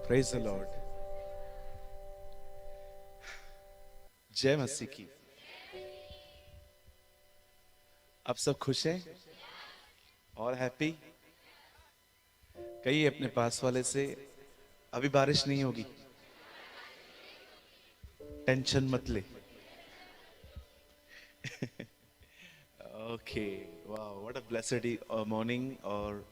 Praise the Lord. जय मसीह की। आप सब खुश हैं और हैप्पी? कहिए अपने पास वाले से, अभी बारिश नहीं होगी, टेंशन मत ले। ओके, वाह, व्हाट अ ब्लेस्ड मॉर्निंग। और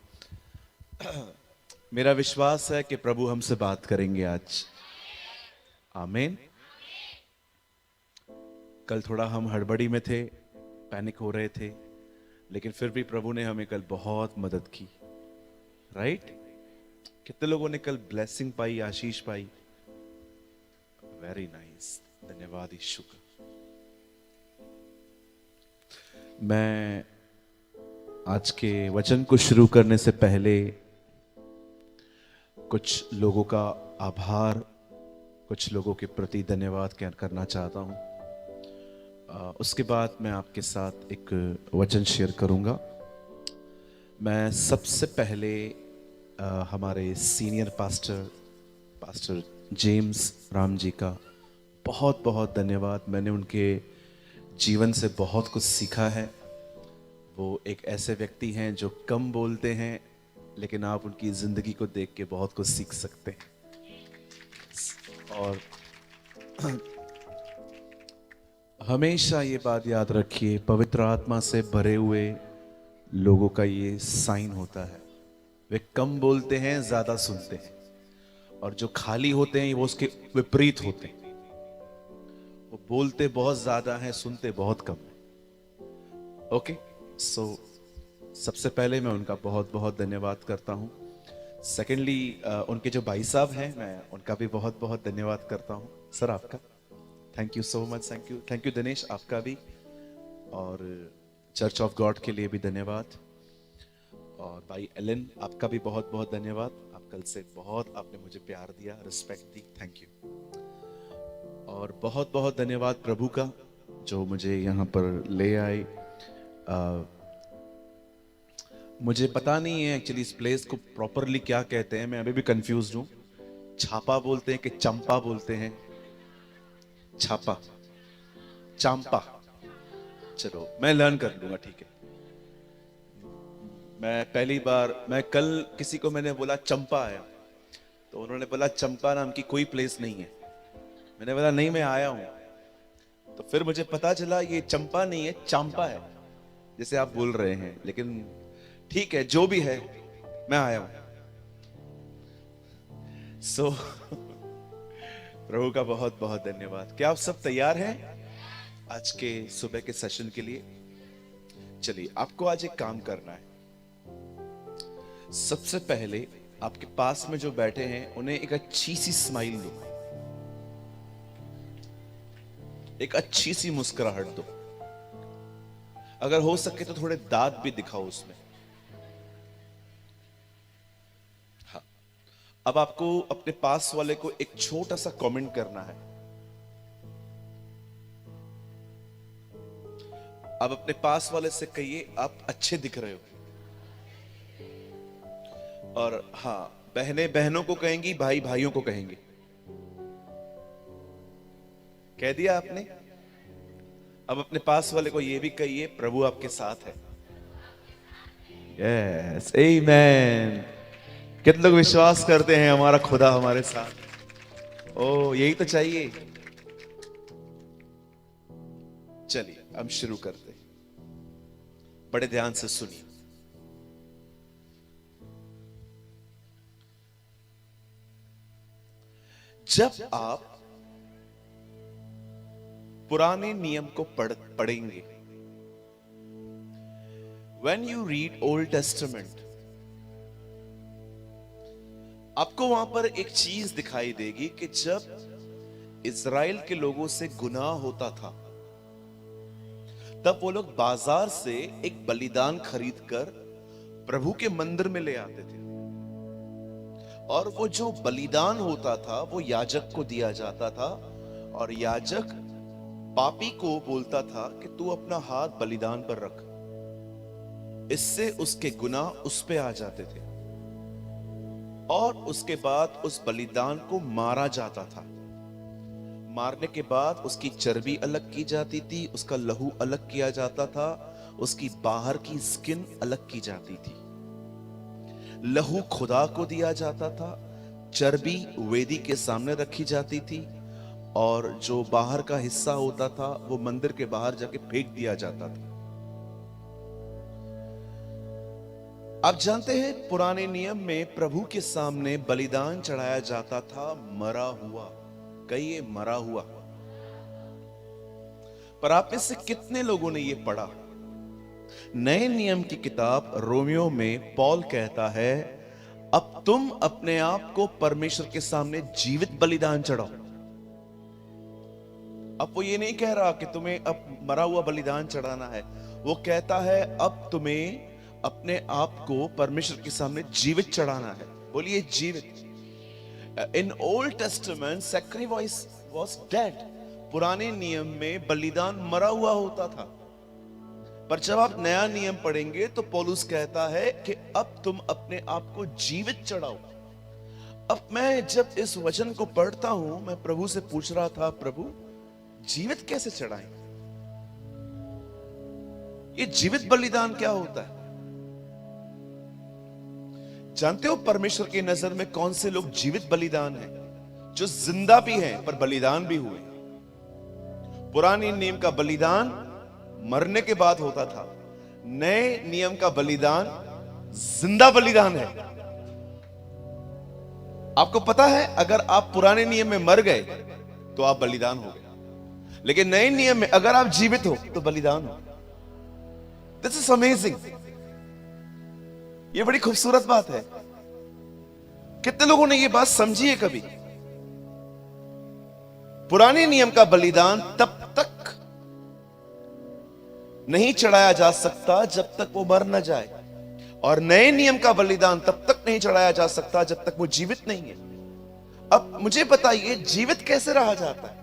मेरा विश्वास है कि प्रभु हमसे बात करेंगे आज। आमीन। कल थोड़ा हम हड़बड़ी में थे, पैनिक हो रहे थे, लेकिन फिर भी प्रभु ने हमें कल बहुत मदद की। राइट? कितने लोगों ने कल ब्लेसिंग पाई, आशीष पाई? वेरी नाइस, धन्यवाद यीशु का। मैं आज के वचन को शुरू करने से पहले कुछ लोगों का आभार, कुछ लोगों के प्रति धन्यवाद करना चाहता हूं। उसके बाद मैं आपके साथ एक वचन शेयर करूंगा। मैं सबसे पहले हमारे senior pastor James Ram ji का बहुत बहुत धन्यवाद। मैंने उनके जीवन से बहुत कुछ सीखा है। वो एक ऐसे व्यक्ति हैं जो कम बोलते हैं, लेकिन आप उनकी जिंदगी को देख के बहुत कुछ सीख सकते हैं। और हमेशा ये बात याद रखिए, पवित्र आत्मा से भरे हुए लोगों का ये साइन होता है। वे कम बोलते हैं, ज्यादा सुनते हैं, और जो खाली होते हैं वो उसके विपरीत होते हैं। वो बोलते बहुत ज्यादा हैं, सुनते बहुत कम है। ओके, सो सबसे पहले मैं उनका बहुत बहुत धन्यवाद करता हूँ। सेकेंडली, उनके जो भाई साहब हैं, मैं उनका भी बहुत बहुत धन्यवाद करता हूँ। सर आपका thank you so much. Thank you Dinesh, आपका भी। और चर्च ऑफ गॉड के लिए भी धन्यवाद। और भाई एलन, आपका भी बहुत बहुत धन्यवाद। आप कल से बहुत आपने मुझे प्यार दिया, रिस्पेक्ट दी, थैंक यू। और बहुत बहुत धन्यवाद प्रभु का, जो मुझे यहाँ पर ले आए। मुझे पता नहीं है एक्चुअली इस प्लेस को प्रॉपरली क्या कहते हैं, मैं अभी भी कंफ्यूज हूँ। छापा बोलते हैं कि चंपा बोलते हैं? छापा, चांपा, चलो मैं लर्न कर लूंगा, ठीक है। मैं कल किसी को मैंने बोला चंपा आया, तो उन्होंने बोला चंपा नाम की कोई प्लेस नहीं है। मैंने बोला नहीं, मैं आया हूं। तो फिर मुझे पता चला ये चंपा नहीं है, चांपा है, जैसे आप बोल रहे हैं। लेकिन ठीक है, जो भी है, मैं आया हूं। सो प्रभु का बहुत बहुत धन्यवाद। क्या आप सब तैयार हैं आज के सुबह के सेशन के लिए? चलिए, आपको आज एक काम करना है। सबसे पहले आपके पास में जो बैठे हैं उन्हें एक अच्छी सी स्माइल दो, एक अच्छी सी मुस्कुराहट दो। अगर हो सके तो थोड़े दांत भी दिखाओ उसमें। हाँ, अब आपको अपने पास वाले को एक छोटा सा कमेंट करना है। अब अपने पास वाले से कहिए, आप अच्छे दिख रहे हो। और हाँ, बहनें बहनों को कहेंगी, भाई भाइयों को कहेंगे। कह दिया आपने? अब अपने पास वाले को यह भी कहिए, प्रभु आपके साथ है। यस, आमेन। कितने लोग विश्वास करते हैं हमारा खुदा हमारे साथ? ओ, यही तो चाहिए। चलिए हम शुरू करते हैं। बड़े ध्यान से सुनिए। जब आप पुराने नियम को पढ़ेंगे, when you read Old Testament, आपको वहां पर एक चीज दिखाई देगी कि जब इज़राइल के लोगों से गुनाह होता था, तब वो लोग बाजार से एक बलिदान खरीदकर प्रभु के मंदिर में ले आते थे। और वो जो बलिदान होता था वो याजक को दिया जाता था, और याजक पापी को बोलता था कि तू अपना हाथ बलिदान पर रख। इससे उसके गुनाह उस पे आ जाते थे। और उसके बाद उस बलिदान को मारा जाता था। मारने के बाद उसकी चर्बी अलग की जाती थी, उसका लहू अलग किया जाता था, उसकी बाहर की स्किन अलग की जाती थी। लहू खुदा को दिया जाता था, चर्बी वेदी के सामने रखी जाती थी, और जो बाहर का हिस्सा होता था वो मंदिर के बाहर जाके फेंक दिया जाता था। आप जानते हैं पुराने नियम में प्रभु के सामने बलिदान चढ़ाया जाता था मरा हुआ, कहिए मरा हुआ। पर आप में से कितने लोगों ने यह पढ़ा? नए नियम की किताब रोमियो में पौल कहता है, अब तुम अपने आप को परमेश्वर के सामने जीवित बलिदान चढ़ाओ। अब वो ये नहीं कह रहा कि तुम्हें अब मरा हुआ बलिदान चढ़ाना है, वो कहता है अब तुम्हें अपने आप को परमेश्वर के सामने जीवित चढ़ाना है। बोलिए जीवित। In old testament sacrifice was dead. पुराने नियम में बलिदान मरा हुआ होता था, पर जब आप नया नियम पढ़ेंगे तो पौलुस कहता है कि अब तुम अपने आप को जीवित चढ़ाओ। अब मैं जब इस वचन को पढ़ता हूं, मैं प्रभु से पूछ रहा था, प्रभु जीवित कैसे चढ़ाएं? ये जीवित बलिदान क्या होता है? जानते हो परमेश्वर की नजर में कौन से लोग जीवित बलिदान हैं? जो जिंदा भी हैं पर बलिदान भी हुए। पुराने नियम का बलिदान मरने के बाद होता था, नए नियम का बलिदान जिंदा बलिदान है। आपको पता है अगर आप पुराने नियम में मर गए तो आप बलिदान हो गए, लेकिन नए नियम में अगर आप जीवित हो तो बलिदान हो। This is amazing. ये बड़ी खूबसूरत बात है। कितने लोगों ने ये बात समझी है कभी? पुराने नियम का बलिदान तब तक नहीं चढ़ाया जा सकता जब तक वो मर न जाए, और नए नियम का बलिदान तब तक नहीं चढ़ाया जा सकता जब तक वो जीवित नहीं है। अब मुझे बताइए जीवित कैसे रहा जाता है?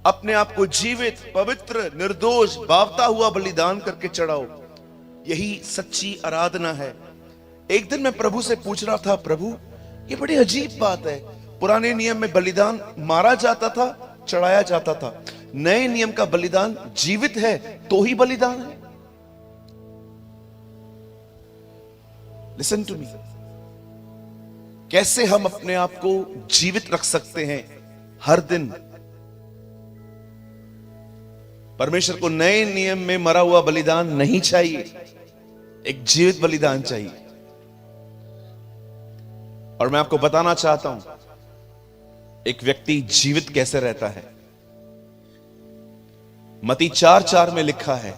अपने आप को जीवित, पवित्र, निर्दोष, बावता हुआ बलिदान करके चढ़ाओ। यही सच्ची आराधना है। एक दिन मैं प्रभु से पूछ रहा था, प्रभु ये बड़ी अजीब बात है, पुराने नियम में बलिदान मारा जाता था, चढ़ाया जाता था, नए नियम का बलिदान जीवित है तो ही बलिदान है। Listen to me. कैसे हम अपने आप को जीवित रख सकते हैं हर दिन? परमेश्वर को नए नियम में मरा हुआ बलिदान नहीं चाहिए, एक जीवित बलिदान चाहिए। और मैं आपको बताना चाहता हूं एक व्यक्ति जीवित कैसे रहता है। मत्ती 4:4 में लिखा है,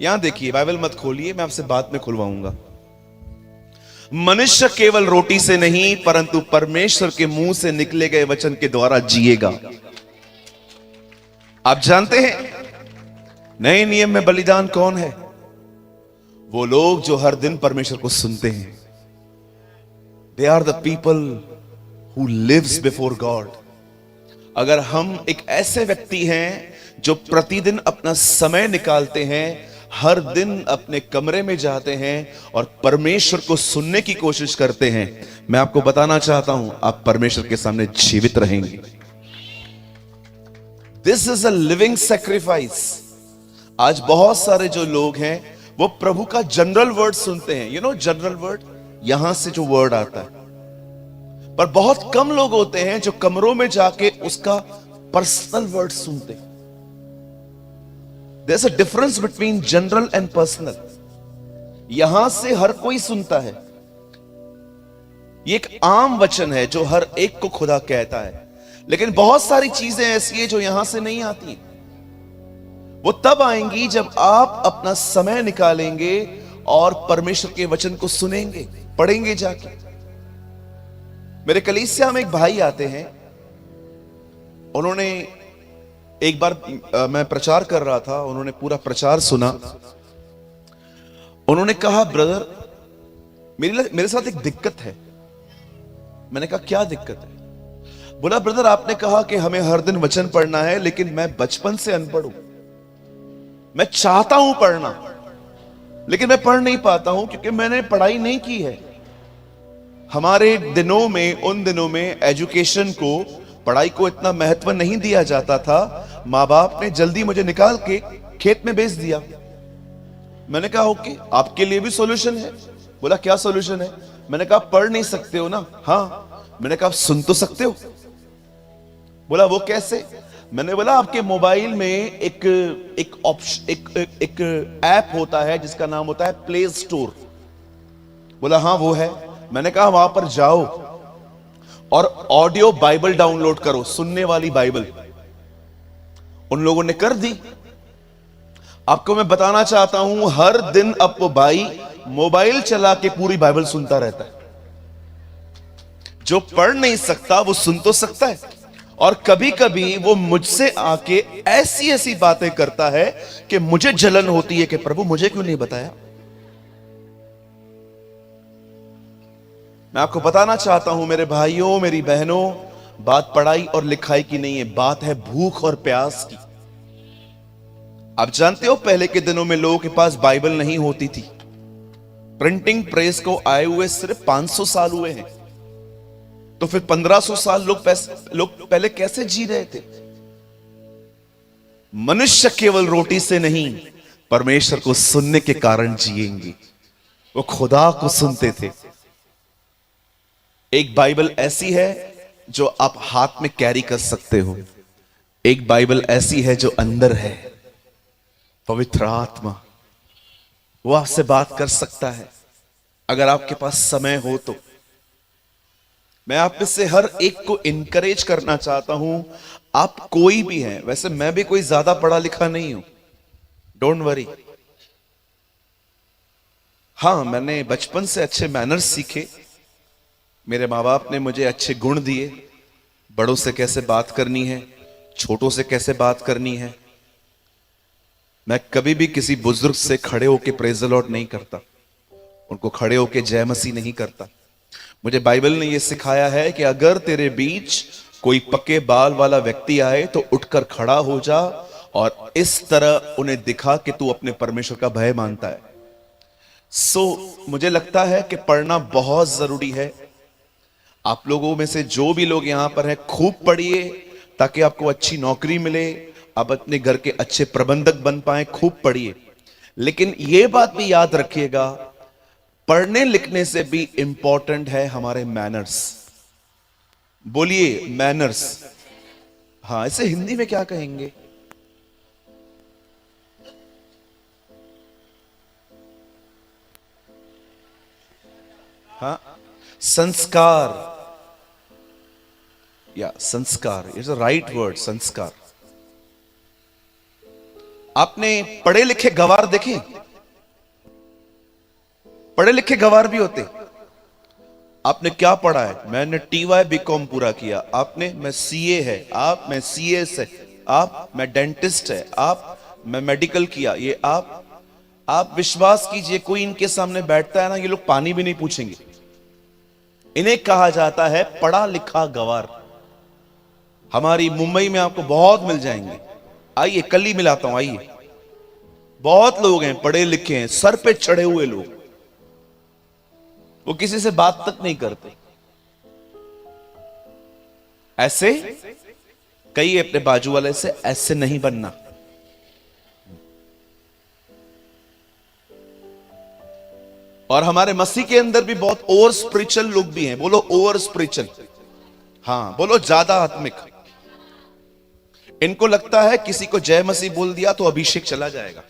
यहां देखिए, बाइबल मत खोलिए, मैं आपसे बाद में खुलवाऊंगा। मनुष्य केवल रोटी से नहीं परंतु परमेश्वर के मुंह से निकले गए वचन के द्वारा जिएगा। आप जानते हैं नए नियम में बलिदान कौन है? वो लोग जो हर दिन परमेश्वर को सुनते हैं। They are the people who lives before God. अगर हम एक ऐसे व्यक्ति हैं जो प्रतिदिन अपना समय निकालते हैं, हर दिन अपने कमरे में जाते हैं और परमेश्वर को सुनने की कोशिश करते हैं, मैं आपको बताना चाहता हूं आप परमेश्वर के सामने जीवित रहेंगे। This is a living sacrifice. आज बहुत सारे जो लोग हैं वो प्रभु का जनरल वर्ड सुनते हैं। यू नो जनरल वर्ड, यहां से जो वर्ड आता है, पर बहुत कम लोग होते हैं जो कमरों में जाके उसका पर्सनल वर्ड सुनते हैं। There's a difference between general and personal. यहां से हर कोई सुनता है, ये एक आम वचन है जो हर एक को खुदा कहता है, लेकिन बहुत सारी चीजें ऐसी है जो यहां से नहीं आती। वो तब आएंगी जब आप अपना समय निकालेंगे और परमेश्वर के वचन को सुनेंगे, पढ़ेंगे जाके। मेरे कलीसिया में एक भाई आते हैं, उन्होंने एक बार मैं प्रचार कर रहा था, उन्होंने पूरा प्रचार सुना। उन्होंने कहा, ब्रदर मेरे साथ एक दिक्कत है। मैंने कहा क्या दिक्कत है? बोला, ब्रदर आपने कहा कि हमें हर दिन वचन पढ़ना है, लेकिन मैं बचपन से अनपढ़ हूं। मैं चाहता हूं पढ़ना, लेकिन मैं पढ़ नहीं पाता हूं क्योंकि मैंने पढ़ाई नहीं की है। हमारे दिनों में, उन दिनों में एजुकेशन को, पढ़ाई को इतना महत्व नहीं दिया जाता था। माँ बाप ने जल्दी मुझे निकाल के खेत में बेच दिया। मैंने कहा ओके, आपके लिए भी सॉल्यूशन है। बोला क्या सॉल्यूशन है? मैंने कहा पढ़ नहीं सकते हो ना? हाँ। मैंने कहा सुन तो सकते हो? बोला वो कैसे? मैंने बोला आपके मोबाइल में एक ऑप्शन, एक ऐप होता है जिसका नाम होता है प्ले स्टोर। बोला हाँ वो है। मैंने कहा वहां पर जाओ और ऑडियो बाइबल डाउनलोड करो, सुनने वाली बाइबल। उन लोगों ने कर दी। आपको मैं बताना चाहता हूं, हर दिन अब वो भाई मोबाइल चला के पूरी बाइबल सुनता रहता है। जो पढ़ नहीं सकता वो सुन तो सकता है। और कभी कभी वो मुझसे आके ऐसी ऐसी बातें करता है कि मुझे जलन होती है कि प्रभु मुझे क्यों नहीं बताया। मैं आपको बताना चाहता हूं मेरे भाइयों, मेरी बहनों, बात पढ़ाई और लिखाई की नहीं है, बात है भूख और प्यास की। आप जानते हो पहले के दिनों में लोगों के पास बाइबल नहीं होती थी। प्रिंटिंग प्रेस को आए हुए सिर्फ 500 साल हुए हैं, तो फिर 1500 साल लोग पहले कैसे जी रहे थे? मनुष्य केवल रोटी से नहीं, परमेश्वर को सुनने के कारण जिएंगे। वो खुदा को सुनते थे। एक बाइबल ऐसी है जो आप हाथ में कैरी कर सकते हो, एक बाइबल ऐसी है जो अंदर है, पवित्र आत्मा। वो आपसे बात कर सकता है अगर आपके पास समय हो तो। मैं आप में से हर एक को इनकरेज करना चाहता हूं, आप कोई भी हैं, वैसे मैं भी कोई ज्यादा पढ़ा लिखा नहीं हूं, डोंट वरी। हां, मैंने बचपन से अच्छे मैनर्स सीखे। मेरे माँ बाप ने मुझे अच्छे गुण दिए, बड़ों से कैसे बात करनी है, छोटों से कैसे बात करनी है। मैं कभी भी किसी बुजुर्ग से खड़े होके प्रेज द लॉर्ड नहीं करता, उनको खड़े होके जय मसीह नहीं करता। मुझे बाइबल ने यह सिखाया है कि अगर तेरे बीच कोई पक्के बाल वाला व्यक्ति आए तो उठकर खड़ा हो जा और इस तरह उन्हें दिखा कि तू अपने परमेश्वर का भय मानता है। मुझे लगता है कि पढ़ना बहुत जरूरी है। आप लोगों में से जो भी लोग यहां पर हैं, खूब पढ़िए ताकि आपको अच्छी नौकरी मिले, आप अपने घर के अच्छे प्रबंधक बन पाए। खूब पढ़िए, लेकिन यह बात भी याद रखिएगा, पढ़ने लिखने से भी इंपॉर्टेंट है हमारे मैनर्स। बोलिए मैनर्स। हाँ, इसे हिंदी में क्या कहेंगे? हाँ, संस्कार, या संस्कार इज अ राइट वर्ड, संस्कार। आपने पढ़े लिखे गवार देखे? पढ़े लिखे गवार भी होते। आपने क्या पढ़ा है? मैंने TY BCom पूरा किया। आपने? मैं CA है। आप? मैं CS है। आप? मैं डेंटिस्ट है। आप? मैं मेडिकल किया। ये आप विश्वास कीजिए, कोई इनके सामने बैठता है ना, ये लोग पानी भी नहीं पूछेंगे। इन्हें कहा जाता है पढ़ा लिखा गवार। हमारी मुंबई में आपको बहुत मिल जाएंगे। आइए, कल ही मिलाता हूं, आइए। बहुत लोग हैं पढ़े लिखे हैं, सर पे चढ़े हुए लोग, वो किसी से बात तक नहीं करते। ऐसे कई अपने बाजू वाले से ऐसे नहीं बनना। और हमारे मसीह के अंदर भी बहुत ओवर स्पिरिचुअल लोग भी हैं। बोलो ओवर स्पिरिचुअल। हाँ, बोलो ज्यादा आत्मिक। इनको लगता है किसी को जय मसीह बोल दिया तो अभिषेक चला जाएगा।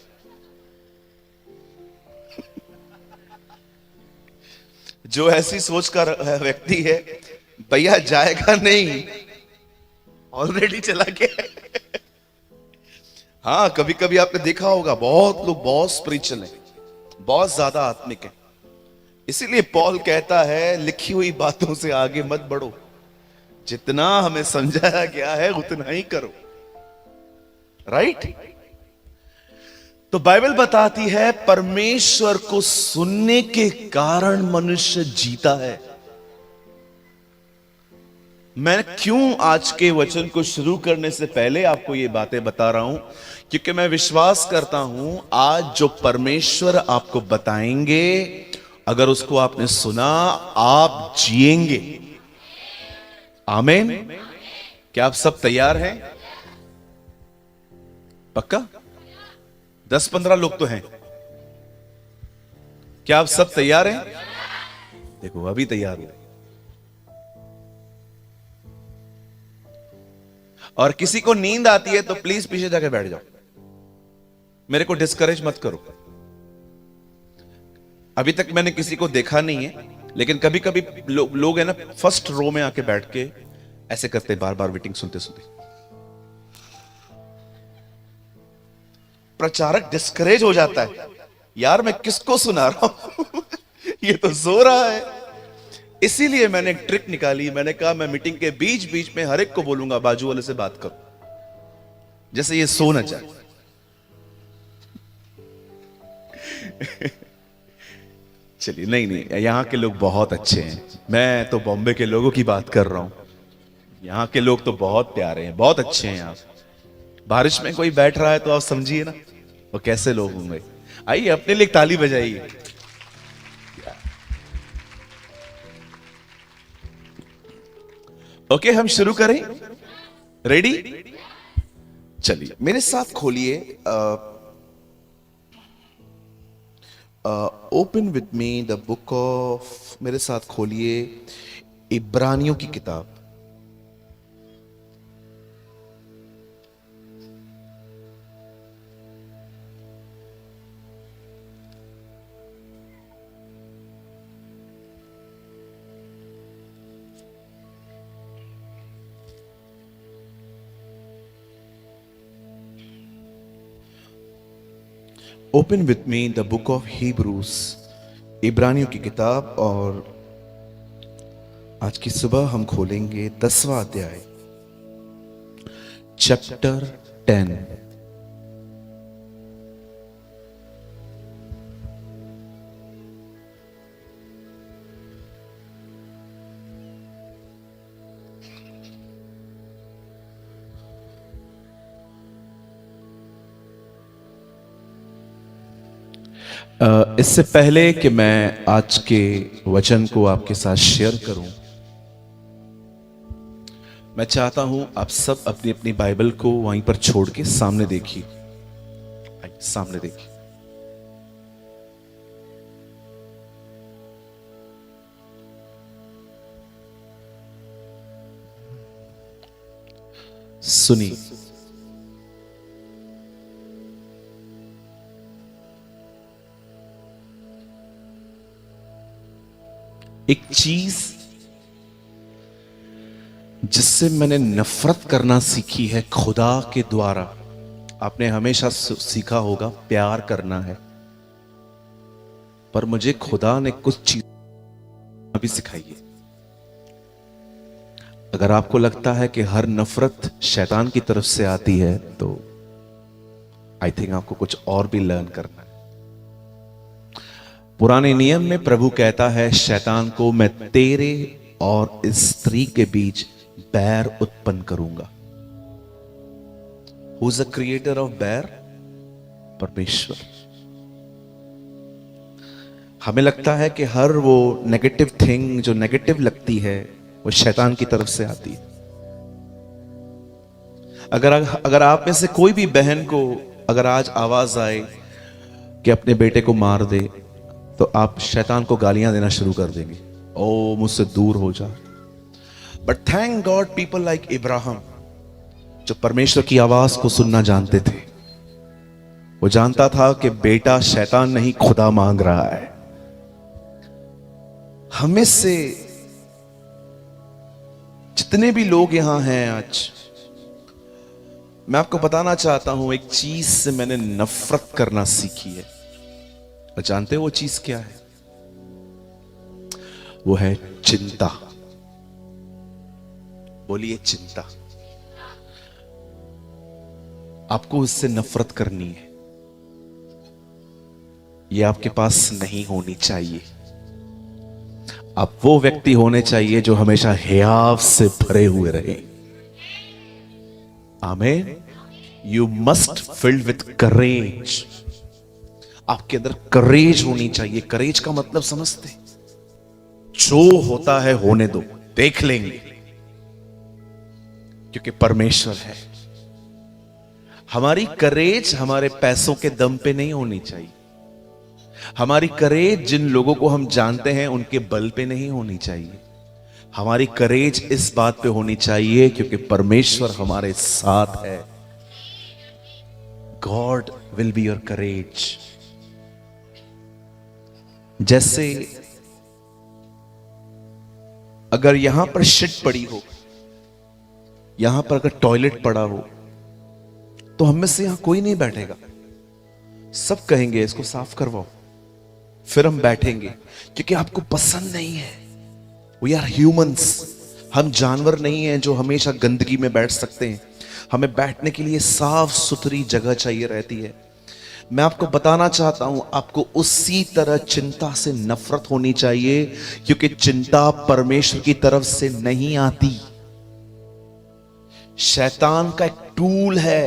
जो ऐसी सोच का व्यक्ति है, भैया जाएगा नहीं, ऑलरेडी चला गया। हाँ, कभी कभी आपने देखा होगा, बहुत लोग बहुत स्पिरिचुअल हैं, बहुत ज्यादा आत्मिक हैं। इसीलिए पॉल कहता है लिखी हुई बातों से आगे मत बढ़ो, जितना हमें समझाया गया है उतना ही करो। राइट? तो बाइबल बताती है परमेश्वर को सुनने के कारण मनुष्य जीता है। मैं क्यों आज के वचन को शुरू करने से पहले आपको ये बातें बता रहा हूं, क्योंकि मैं विश्वास करता हूं आज जो परमेश्वर आपको बताएंगे, अगर उसको आपने सुना, आप जिएंगे। आमीन। क्या आप सब तैयार हैं? पक्का? 10-15 लोग तो हैं। क्या आप सब तैयार हैं? देखो अभी तैयार हो। और किसी को नींद आती है तो प्लीज पीछे जाके बैठ जाओ, मेरे को डिस्करेज मत करो। अभी तक मैंने किसी को देखा नहीं है, लेकिन कभी कभी लोग है ना, फर्स्ट रो में आके बैठ के ऐसे करते, बार बार मीटिंग सुनते सुनते। प्रचारक डिस्करेज हो जाता है, यार मैं किसको सुना रहा हूं ये तो सो रहा है। इसीलिए मैंने एक ट्रिक निकाली। मैंने कहा मैं मीटिंग के बीच बीच में हर एक को बोलूंगा बाजू वाले से बात करो, जैसे ये सो न जाए। चलिए, नहीं, यहां के लोग बहुत अच्छे हैं। मैं तो बॉम्बे के लोगों की बात कर रहा हूं। यहां के लोग तो बहुत प्यारे हैं, बहुत अच्छे हैं। आप बारिश में कोई बैठ रहा है तो आप समझिए ना वो कैसे लोग होंगे। आइए अपने लिए ताली बजाइए। ओके, हम शुरू करें? रेडी? चलिए मेरे साथ खोलिए, open with me the book of, मेरे साथ खोलिए इब्रानियों की किताब। Open with me the book of Hebrews, इब्रानियों की किताब। और आज की सुबह हम खोलेंगे 10वां अध्याय, चैप्टर 10। इससे पहले कि मैं आज के वचन को आपके साथ शेयर करूं, मैं चाहता हूं आप सब अपनी अपनी बाइबल को वहीं पर छोड़ के सामने देखिए। सामने देखिए। सुनिए, एक चीज जिससे मैंने नफरत करना सीखी है खुदा के द्वारा। आपने हमेशा सीखा होगा प्यार करना है, पर मुझे खुदा ने कुछ चीज भी सिखाई है। अगर आपको लगता है कि हर नफरत शैतान की तरफ से आती है तो आई थिंक आपको कुछ और भी लर्न करना है। पुराने नियम में प्रभु कहता है शैतान को, मैं तेरे और इस स्त्री के बीच बैर उत्पन्न करूंगा। Who is the creator of बैर? परमेश्वर। हमें लगता है कि हर वो नेगेटिव थिंग जो नेगेटिव लगती है वो शैतान की तरफ से आती है। अगर आप में से कोई भी बहन को अगर आज आवाज आए कि अपने बेटे को मार दे, तो आप शैतान को गालियां देना शुरू कर देंगे, ओ मुझसे दूर हो जा। But thank God people like Ibrahim, जो परमेश्वर की आवाज को सुनना जानते थे। वो जानता था कि बेटा शैतान नहीं खुदा मांग रहा है। हमें से जितने भी लोग यहां हैं आज, मैं आपको बताना चाहता हूं एक चीज से मैंने नफरत करना सीखी है। और जानते हो वो चीज क्या है? वो है चिंता। बोलिए चिंता। आपको इससे नफरत करनी है। ये आपके पास नहीं होनी चाहिए। आप वो व्यक्ति होने चाहिए जो हमेशा हियाव से भरे हुए रहे। आमीन। यू मस्ट फिल्ड विथ करेज। आपके अंदर करेज होनी चाहिए। करेज का मतलब समझते हैं? जो होता है होने दो, देख लेंगे, क्योंकि परमेश्वर है। हमारी करेज हमारे पैसों के दम पे नहीं होनी चाहिए। हमारी करेज जिन लोगों को हम जानते हैं उनके बल पे नहीं होनी चाहिए। हमारी करेज इस बात पे होनी चाहिए क्योंकि परमेश्वर हमारे साथ है। गॉड विल बी योर करेज। जैसे अगर यहां पर शिट पड़ी हो, यहां पर अगर टॉयलेट पड़ा हो, तो हम में से यहां कोई नहीं बैठेगा। सब कहेंगे इसको साफ करवाओ, फिर हम बैठेंगे, क्योंकि आपको पसंद नहीं है। We are humans. हम जानवर नहीं हैं जो हमेशा गंदगी में बैठ सकते हैं। हमें बैठने के लिए साफ सुथरी जगह चाहिए रहती है। मैं आपको बताना चाहता हूं, आपको उसी तरह चिंता से नफरत होनी चाहिए, क्योंकि चिंता परमेश्वर की तरफ से नहीं आती। शैतान का एक टूल है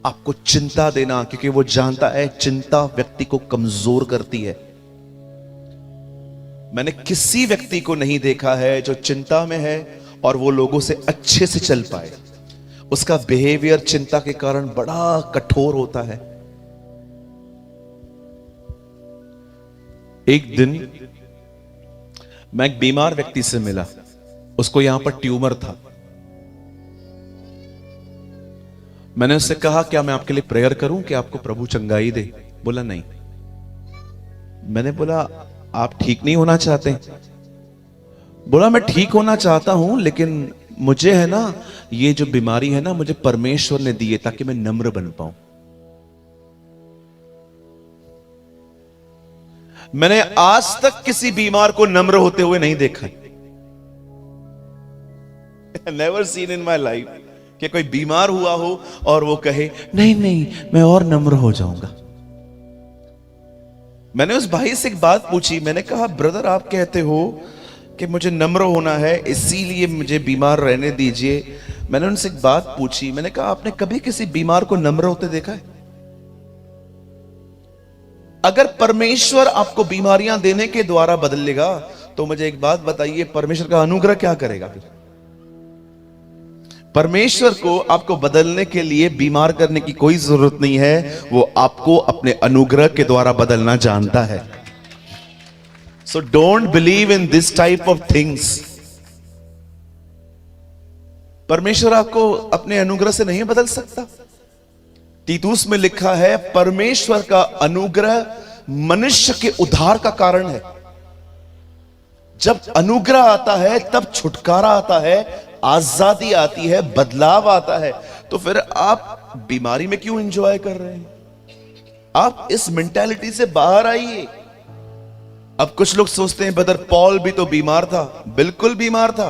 आपको चिंता देना, क्योंकि वो जानता है चिंता व्यक्ति को कमजोर करती है। मैंने किसी व्यक्ति को नहीं देखा है जो चिंता में है और वो लोगों से अच्छे से चल पाए। उसका बिहेवियर चिंता के कारण बड़ा कठोर होता है। एक दिन मैं एक बीमार व्यक्ति से मिला। उसको यहां पर ट्यूमर था। मैंने उससे कहा, क्या मैं आपके लिए प्रेयर करूं कि आपको प्रभु चंगाई दे? बोला नहीं। मैंने बोला, आप ठीक नहीं होना चाहते? बोला, मैं ठीक होना चाहता हूं, लेकिन मुझे है ना, ये जो बीमारी है ना, मुझे परमेश्वर ने दी है ताकि मैं नम्र बन पाऊं। मैंने आज तक किसी बीमार को नम्र होते हुए नहीं देखा। Never seen in my life कि कोई बीमार हुआ हो और वो कहे नहीं नहीं मैं और नम्र हो जाऊंगा। मैंने उस भाई से एक बात पूछी। मैंने कहा, ब्रदर आप कहते हो कि मुझे नम्र होना है, इसीलिए मुझे बीमार रहने दीजिए। मैंने उनसे एक बात पूछी। मैंने कहा, आपने कभी किसी बीमार को नम्र होते देखा है? अगर परमेश्वर आपको बीमारियां देने के द्वारा बदलेगा तो मुझे एक बात बताइए, परमेश्वर का अनुग्रह क्या करेगा फिर? परमेश्वर को आपको बदलने के लिए बीमार करने की कोई जरूरत नहीं है। वो आपको अपने अनुग्रह के द्वारा बदलना जानता है। So don't believe in this type of things. परमेश्वर आपको अपने अनुग्रह से नहीं बदल सकता। तीतुस में लिखा है, परमेश्वर का अनुग्रह मनुष्य के उद्धार का कारण है। जब अनुग्रह आता है तब छुटकारा आता है, आजादी आती है, बदलाव आता है। तो फिर आप बीमारी में क्यों एंजॉय कर रहे हैं? आप इस मेंटालिटी से बाहर आइए। अब कुछ लोग सोचते हैं, ब्रदर पॉल भी तो बीमार था। बिल्कुल बीमार था,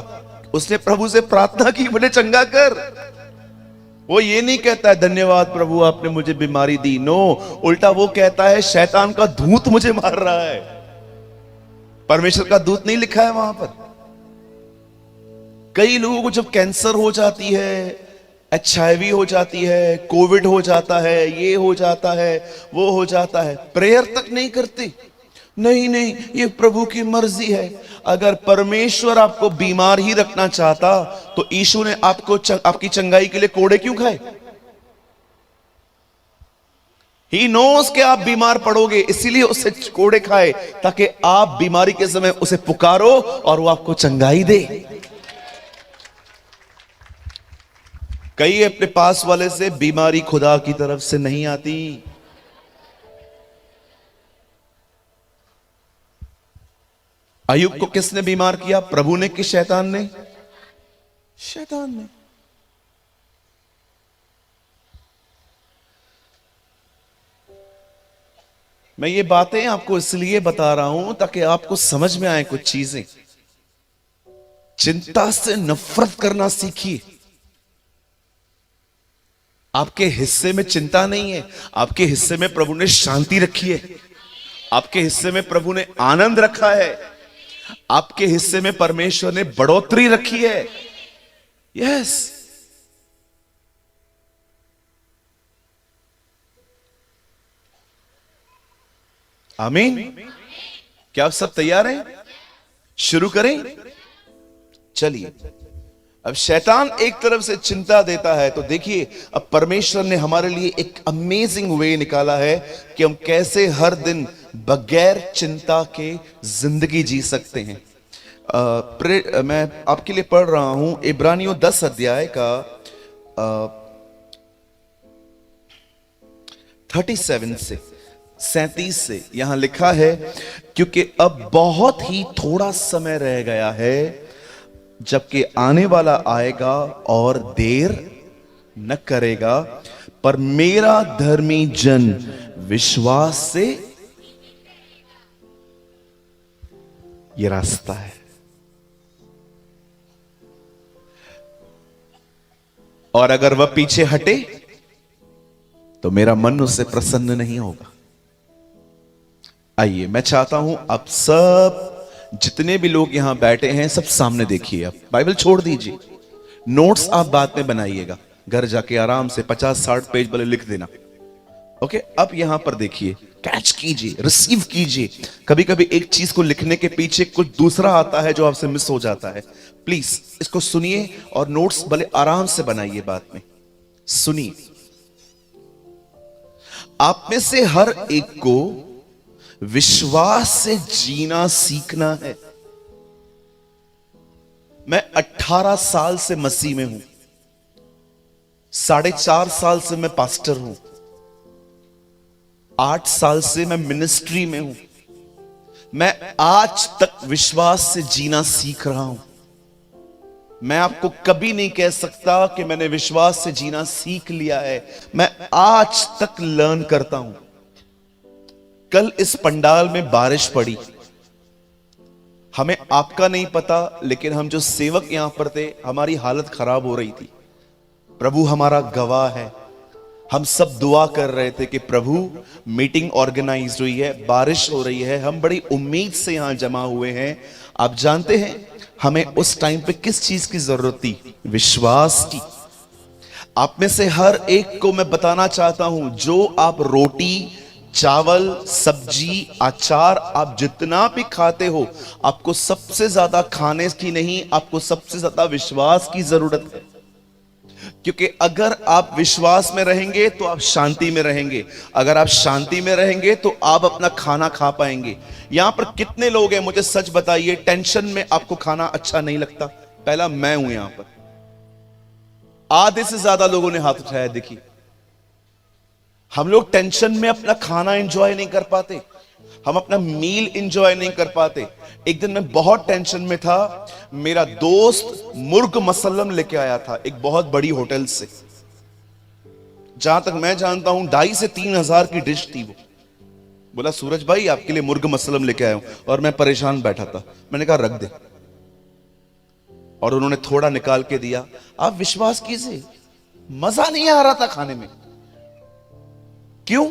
उसने प्रभु से प्रार्थना की, मुझे चंगा कर। वो ये नहीं कहता है धन्यवाद प्रभु आपने मुझे बीमारी दी। नो, उल्टा वो कहता है शैतान का दूत मुझे मार रहा है। परमेश्वर का दूत नहीं लिखा है वहां पर। कई लोगों को जब कैंसर हो जाती है, HIV हो जाती है, कोविड हो जाता है, ये हो जाता है, वो हो जाता है, प्रेयर तक नहीं करते। नहीं नहीं ये प्रभु की मर्जी है। अगर परमेश्वर आपको बीमार ही रखना चाहता तो यीशु ने आपकी चंगाई के लिए कोड़े क्यों खाए? ही नोस कि आप बीमार पड़ोगे, इसीलिए उसे कोड़े खाए, ताकि आप बीमारी के समय उसे पुकारो और वो आपको चंगाई दे। कई अपने पास वाले से, बीमारी खुदा की तरफ से नहीं आती। अय्यूब को किसने बीमार किया? प्रभु ने कि शैतान ने? शैतान ने। मैं ये बातें आपको इसलिए बता रहा हूं ताकि आपको समझ में आए कुछ चीजें। चिंता से नफरत करना सीखिए। आपके हिस्से में चिंता नहीं है, आपके हिस्से में प्रभु ने शांति रखी है, आपके हिस्से में प्रभु ने आनंद रखा है, आपके हिस्से में परमेश्वर ने बढ़ोतरी रखी है। यस, आमीन। क्या आप सब तैयार हैं? शुरू करें? चलिए। अब शैतान एक तरफ से चिंता देता है, तो देखिए अब परमेश्वर ने हमारे लिए एक अमेजिंग वे निकाला है कि हम कैसे हर दिन बगैर चिंता के जिंदगी जी सकते हैं। मैं आपके लिए पढ़ रहा हूं इब्रानियों 10 अध्याय का 37 से 37 से यहां लिखा है, क्योंकि अब बहुत ही थोड़ा समय रह गया है जबकि आने वाला आएगा और देर न करेगा, पर मेरा धर्मी जन विश्वास से ये रास्ता है। और अगर वह पीछे हटे तो मेरा मन उससे प्रसन्न नहीं होगा। आइए, मैं चाहता हूं आप सब जितने भी लोग यहां बैठे हैं सब सामने देखिए। आप बाइबल छोड़ दीजिए, नोट्स आप बाद में बनाइएगा, घर जाके आराम से 50-60 पेज वाले लिख देना। ओके, अब यहां पर देखिए, कैच कीजिए, रिसीव कीजिए। कभी कभी एक चीज को लिखने के पीछे कुछ दूसरा आता है जो आपसे मिस हो जाता है। प्लीज इसको सुनिए और नोट्स भले आराम से बनाइए, बाद में सुनिए। आप में से हर एक को विश्वास से जीना सीखना है। मैं 18 साल से मसीह में हूं, 4.5 साल से मैं पास्टर हूं, 8 साल से मैं मिनिस्ट्री में हूं। मैं आज तक विश्वास से जीना सीख रहा हूं। मैं आपको कभी नहीं कह सकता कि मैंने विश्वास से जीना सीख लिया है। मैं आज तक लर्न करता हूं। कल इस पंडाल में बारिश पड़ी, हमें आपका नहीं पता, लेकिन हम जो सेवक यहां पर थे हमारी हालत खराब हो रही थी। प्रभु हमारा गवाह है, हम सब दुआ कर रहे थे कि प्रभु मीटिंग ऑर्गेनाइज हुई है, बारिश हो रही है, हम बड़ी उम्मीद से यहां जमा हुए हैं। आप जानते हैं हमें उस टाइम पे किस चीज की जरूरत थी? विश्वास की। आप में से हर एक को मैं बताना चाहता हूं, जो आप रोटी, चावल, सब्जी, अचार आप जितना भी खाते हो, आपको सबसे ज्यादा खाने की नहीं, आपको सबसे ज्यादा विश्वास की जरूरत है। क्योंकि अगर आप विश्वास में रहेंगे तो आप शांति में रहेंगे, अगर आप शांति में रहेंगे तो आप अपना खाना खा पाएंगे। यहां पर कितने लोग हैं, मुझे सच बताइए, टेंशन में आपको खाना अच्छा नहीं लगता? पहला मैं हूं यहां पर। आधे से ज्यादा लोगों ने हाथ उठाया, देखिए। हम लोग टेंशन में अपना खाना एंजॉय नहीं कर पाते, हम अपना मील एंजॉय नहीं कर पाते। एक दिन मैं बहुत टेंशन में था, मेरा दोस्त मुर्ग मसल्लम लेके आया था एक बहुत बड़ी होटल से। जहां तक मैं जानता हूं 2,500 से 3,000 की डिश थी वो। बोला सूरज भाई आपके लिए मुर्ग मसल्लम लेके आया हूं, और मैं परेशान बैठा था। मैंने कहा रख दे, और उन्होंने थोड़ा निकाल के दिया। आप विश्वास कीजिए, मजा नहीं आ रहा था खाने में। क्यों?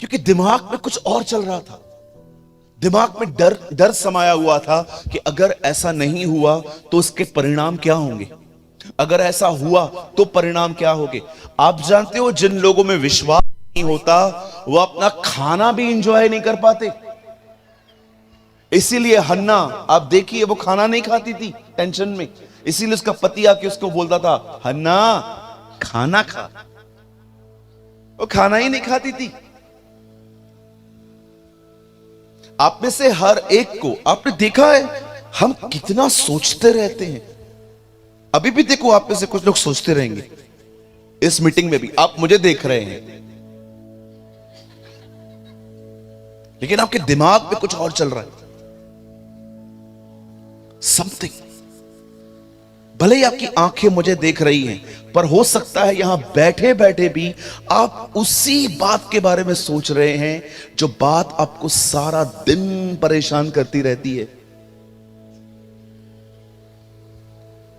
क्योंकि दिमाग में कुछ और चल रहा था। दिमाग में डर समाया हुआ था कि अगर ऐसा नहीं हुआ तो उसके परिणाम क्या होंगे, अगर ऐसा हुआ तो परिणाम क्या होंगे। आप जानते हो, जिन लोगों में विश्वास नहीं होता वो अपना खाना भी एंजॉय नहीं कर पाते। इसीलिए हन्ना, आप देखिए, वो खाना नहीं खाती थी टेंशन में, इसीलिए उसका पति आके उसको बोलता था, हन्ना खाना खा। वो खाना ही नहीं खाती थी। आप में से हर एक को आपने देखा है, हम कितना सोचते रहते हैं। अभी भी देखो, आप में से कुछ लोग सोचते रहेंगे। इस मीटिंग में भी आप मुझे देख रहे हैं, लेकिन आपके दिमाग में कुछ और चल रहा है। समथिंग। भले ही आपकी आंखें मुझे देख रही हैं, पर हो सकता है यहां बैठे बैठे भी आप उसी बात के बारे में सोच रहे हैं जो बात आपको सारा दिन परेशान करती रहती है।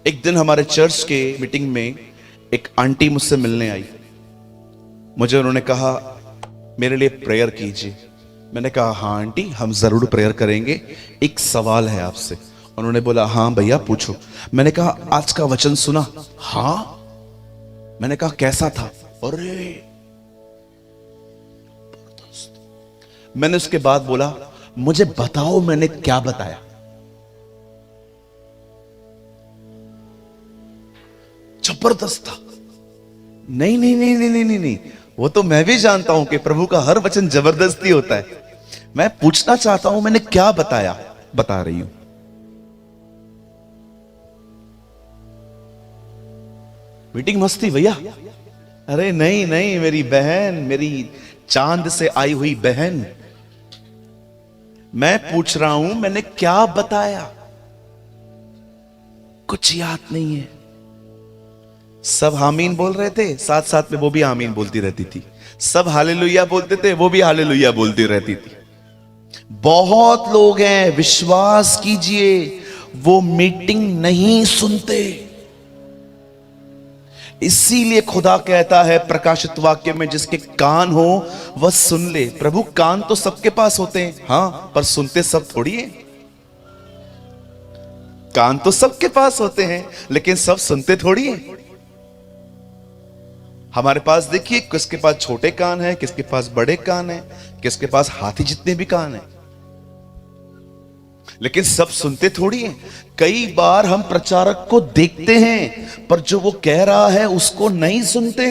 एक दिन हमारे चर्च के मीटिंग में एक आंटी मुझसे मिलने आई। मुझे उन्होंने कहा मेरे लिए प्रेयर कीजिए। मैंने कहा हाँ आंटी, हम जरूर प्रेयर करेंगे, एक सवाल है आपसे। उन्होंने बोला हाँ भैया पूछो। मैंने कहा आज का वचन सुना? हाँ। मैंने कहा कैसा था? अरे मैंने उसके बाद बोला, मुझे बताओ मैंने क्या बताया। जबरदस्त था। नहीं नहीं नहीं नहीं नहीं नहीं, वो तो मैं भी जानता हूं कि प्रभु का हर वचन जबरदस्ती होता है। मैं पूछना चाहता हूं मैंने क्या बताया। बता रही हूं। मीटिंग मस्ती भैया? अरे नहीं नहीं, मेरी बहन, मेरी चांद से आई हुई बहन, मैं पूछ रहा हूं मैंने क्या बताया। कुछ याद नहीं है। सब आमीन बोल रहे थे, साथ साथ में वो भी आमीन बोलती रहती थी। सब हालेलुया बोलते थे, वो भी हालेलुया बोलती रहती थी। बहुत लोग हैं, विश्वास कीजिए, वो मीटिंग नहीं सुनते। इसीलिए खुदा कहता है प्रकाशित वाक्य में, जिसके कान हो वह सुन ले। प्रभु कान तो सबके पास होते हैं, हां, पर सुनते सब थोड़ी है। कान तो सबके पास होते हैं, लेकिन सब सुनते थोड़ी है। हमारे पास देखिए, किसके पास छोटे कान है, किसके पास बड़े कान है, किसके पास हाथी जितने भी कान है, लेकिन सब सुनते थोड़ी हैं। कई बार हम प्रचारक को देखते हैं, पर जो वो कह रहा है उसको नहीं सुनते।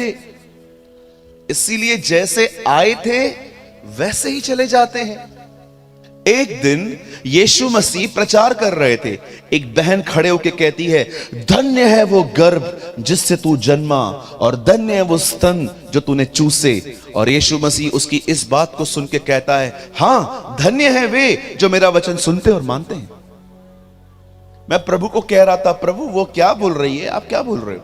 इसीलिए जैसे आए थे वैसे ही चले जाते हैं। एक दिन यीशु मसीह प्रचार कर रहे थे। एक बहन खड़े होकर कहती है, धन्य है वो गर्भ जिससे तू जन्मा, और धन्य है वो स्तन जो तूने चूसे। और यीशु मसीह उसकी इस बात को सुन के कहता है, हां, धन्य है वे जो मेरा वचन सुनते और मानते हैं। मैं प्रभु को कह रहा था, प्रभु वो क्या बोल रही है, आप क्या बोल रहे हो?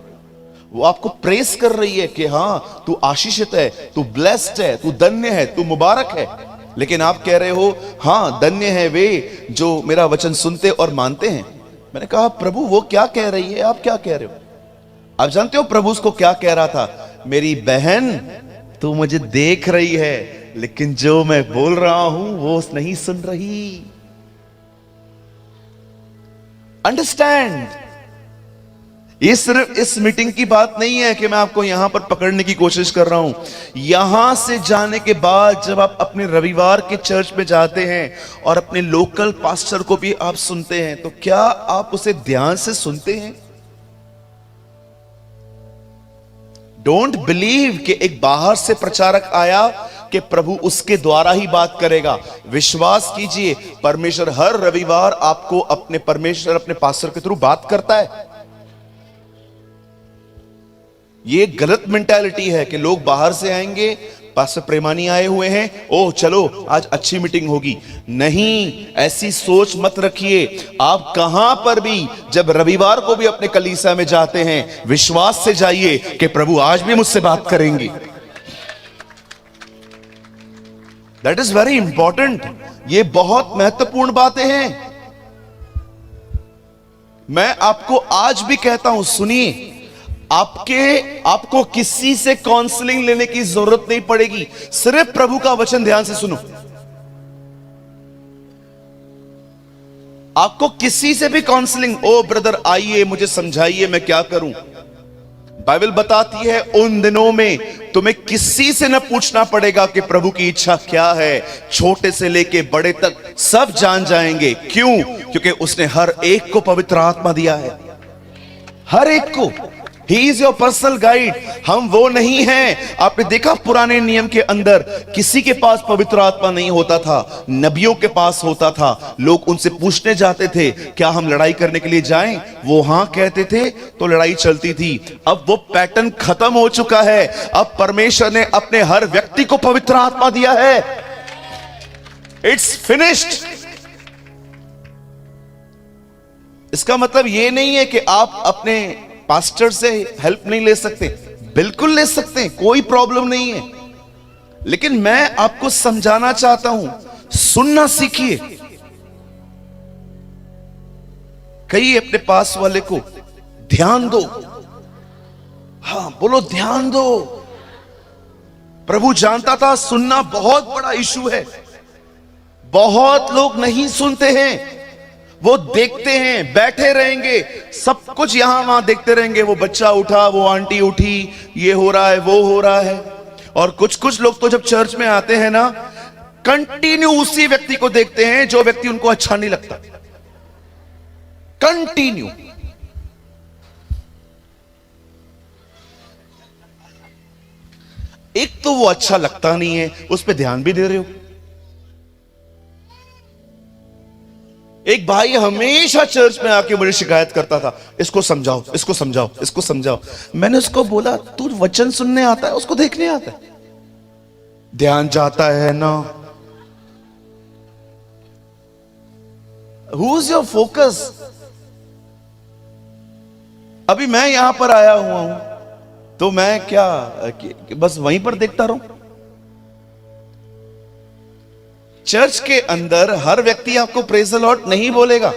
वो आपको प्रेस कर रही है कि हां, तू आशीषित है, तू ब्लेस्ड है, तू धन्य है, तू मुबारक है। लेकिन आप कह रहे हो, हां, धन्य है वे जो मेरा वचन सुनते और मानते हैं। मैंने कहा, प्रभु वो क्या कह रही है, आप क्या कह रहे हो? आप जानते हो प्रभु उसको क्या कह रहा था? मेरी बहन, तू मुझे देख रही है, लेकिन जो मैं बोल रहा हूं वो नहीं सुन रही। अंडरस्टैंड? ये सिर्फ इस मीटिंग की बात नहीं है कि मैं आपको यहां पर पकड़ने की कोशिश कर रहा हूं। यहां से जाने के बाद जब आप अपने रविवार के चर्च में जाते हैं और अपने लोकल पास्टर को भी आप सुनते हैं, तो क्या आप उसे ध्यान से सुनते हैं? डोंट बिलीव कि एक बाहर से प्रचारक आया कि प्रभु उसके द्वारा ही बात करेगा। विश्वास कीजिए, परमेश्वर हर रविवार आपको अपने परमेश्वर, अपने पास्टर के थ्रू बात करता है। ये गलत मेंटालिटी है कि लोग बाहर से आएंगे, पास्टर प्रेमानी आए हुए हैं, ओह चलो आज अच्छी मीटिंग होगी। नहीं, ऐसी सोच मत रखिए। आप कहां पर भी जब रविवार को भी अपने कलीसिया में जाते हैं, विश्वास से जाइए कि प्रभु आज भी मुझसे बात करेंगे। That is very important. ये बहुत महत्वपूर्ण बातें हैं। मैं आपको आज भी कहता हूं, सुनिए, आपको किसी से काउंसलिंग लेने की जरूरत नहीं पड़ेगी। सिर्फ प्रभु का वचन ध्यान से सुनो। आपको किसी से भी काउंसलिंग, ओ ब्रदर आइए मुझे समझाइए मैं क्या करूं। बाइबल बताती है उन दिनों में तुम्हें किसी से न पूछना पड़ेगा कि प्रभु की इच्छा क्या है। छोटे से लेके बड़े तक सब जान जाएंगे। क्यों? क्योंकि उसने हर एक को पवित्र आत्मा दिया है, हर एक को। He is your personal guide। हम वो नहीं हैं। आपने देखा पुराने नियम के अंदर किसी के पास पवित्र आत्मा नहीं होता था, नबियों के पास होता था। लोग उनसे पूछने जाते थे, क्या हम लड़ाई करने के लिए जाएं? वो हां कहते थे तो लड़ाई चलती थी। अब वो पैटर्न खत्म हो चुका है। अब परमेश्वर ने अपने हर व्यक्ति को पवित्र आत्मा दिया है। It's finished. इसका मतलब ये नहीं है कि आप अपने पास्टर से हेल्प नहीं ले सकते। बिल्कुल ले सकते हैं, कोई प्रॉब्लम नहीं है। लेकिन मैं आपको समझाना चाहता हूं, सुनना सीखिए। कहिए अपने पास वाले को, ध्यान दो। हां बोलो, ध्यान दो। प्रभु जानता था सुनना बहुत बड़ा इशू है। बहुत लोग नहीं सुनते हैं। वो देखते हैं, बैठे रहेंगे, सब कुछ यहां वहां देखते रहेंगे। वो बच्चा उठा, वो आंटी उठी, ये हो रहा है, वो हो रहा है। और कुछ कुछ लोग तो जब चर्च में आते हैं ना, कंटिन्यू उसी व्यक्ति को देखते हैं जो व्यक्ति उनको अच्छा नहीं लगता। कंटिन्यू। एक तो वो अच्छा लगता नहीं है, उस पर ध्यान भी दे रहे हो। एक भाई हमेशा चर्च में आके मुझे शिकायत करता था, इसको समझाओ, इसको समझाओ, इसको समझाओ। मैंने उसको बोला, तू वचन सुनने आता है, उसको देखने आता है। ध्यान जाता है ना। Who is your focus? अभी मैं यहां पर आया हुआ हूं, तो मैं क्या बस वहीं पर देखता रहूं? चर्च के अंदर हर व्यक्ति आपको प्रेज द लॉर्ड नहीं बोलेगा,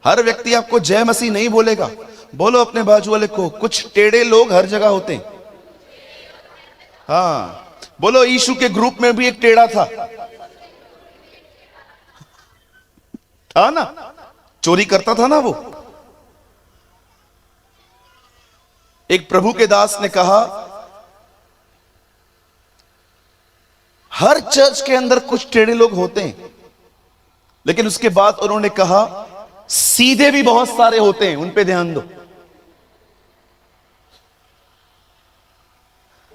हर व्यक्ति आपको जय मसीह नहीं बोलेगा। बोलो अपने बाजू वाले को, कुछ टेढ़े लोग हर जगह होते हैं। हाँ, बोलो यीशु के ग्रुप में भी एक टेढ़ा था ना, चोरी करता था ना वो। एक प्रभु के दास ने कहा, हर चर्च के अंदर कुछ टेढ़े लोग होते हैं, लेकिन उसके बाद उन्होंने कहा सीधे भी बहुत सारे होते हैं, उन पे ध्यान दो।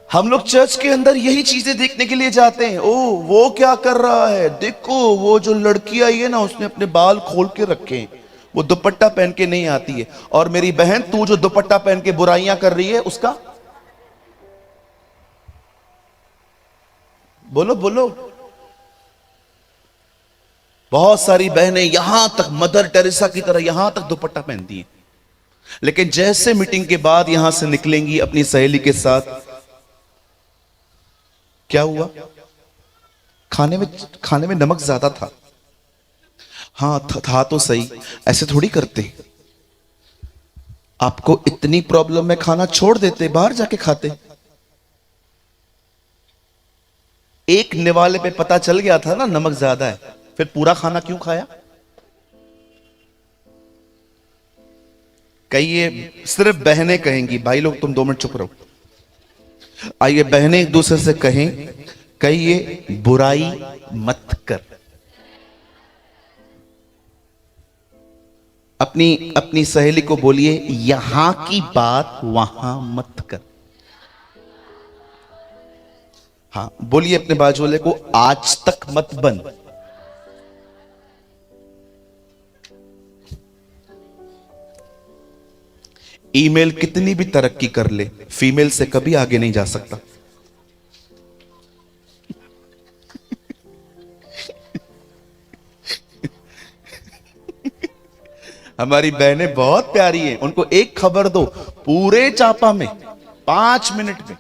हम लोग चर्च के अंदर यही चीजें देखने के लिए जाते हैं। ओ वो क्या कर रहा है, देखो वो जो लड़की आई है ना, उसने अपने बाल खोल के रखे हैं, वो दुपट्टा पहन के नहीं आती है। और मेरी बहन, तू जो दुपट्टा पहन के बुराइयां कर रही है, उसका बोलो बोलो। बहुत सारी बहनें यहां तक मदर टेरेसा की तरह यहां तक दुपट्टा पहनती हैं, लेकिन जैसे मीटिंग के बाद यहां से निकलेंगी अपनी सहेली के साथ, क्या हुआ? खाने में नमक ज्यादा था। हाँ था तो सही, ऐसे थोड़ी करते। आपको इतनी प्रॉब्लम में खाना छोड़ देते, बाहर जाके खाते। एक निवाले पे पता चल गया था ना नमक ज्यादा है, फिर पूरा खाना क्यों खाया? कहिए, सिर्फ बहनें कहेंगी, भाई लोग तुम 2 मिनट चुप रहो। आइए बहनें एक दूसरे से कहें, कहिए बुराई मत कर। अपनी सहेली को बोलिए, यहां की बात वहां मत कर। हाँ, बोलिए अपने बाजू वाले को, आज तक मत बन। ईमेल कितनी भी तरक्की कर ले, फीमेल से कभी आगे नहीं जा सकता। हमारी बहनें बहुत प्यारी हैं, उनको एक खबर दो, पूरे चापा में 5 मिनट में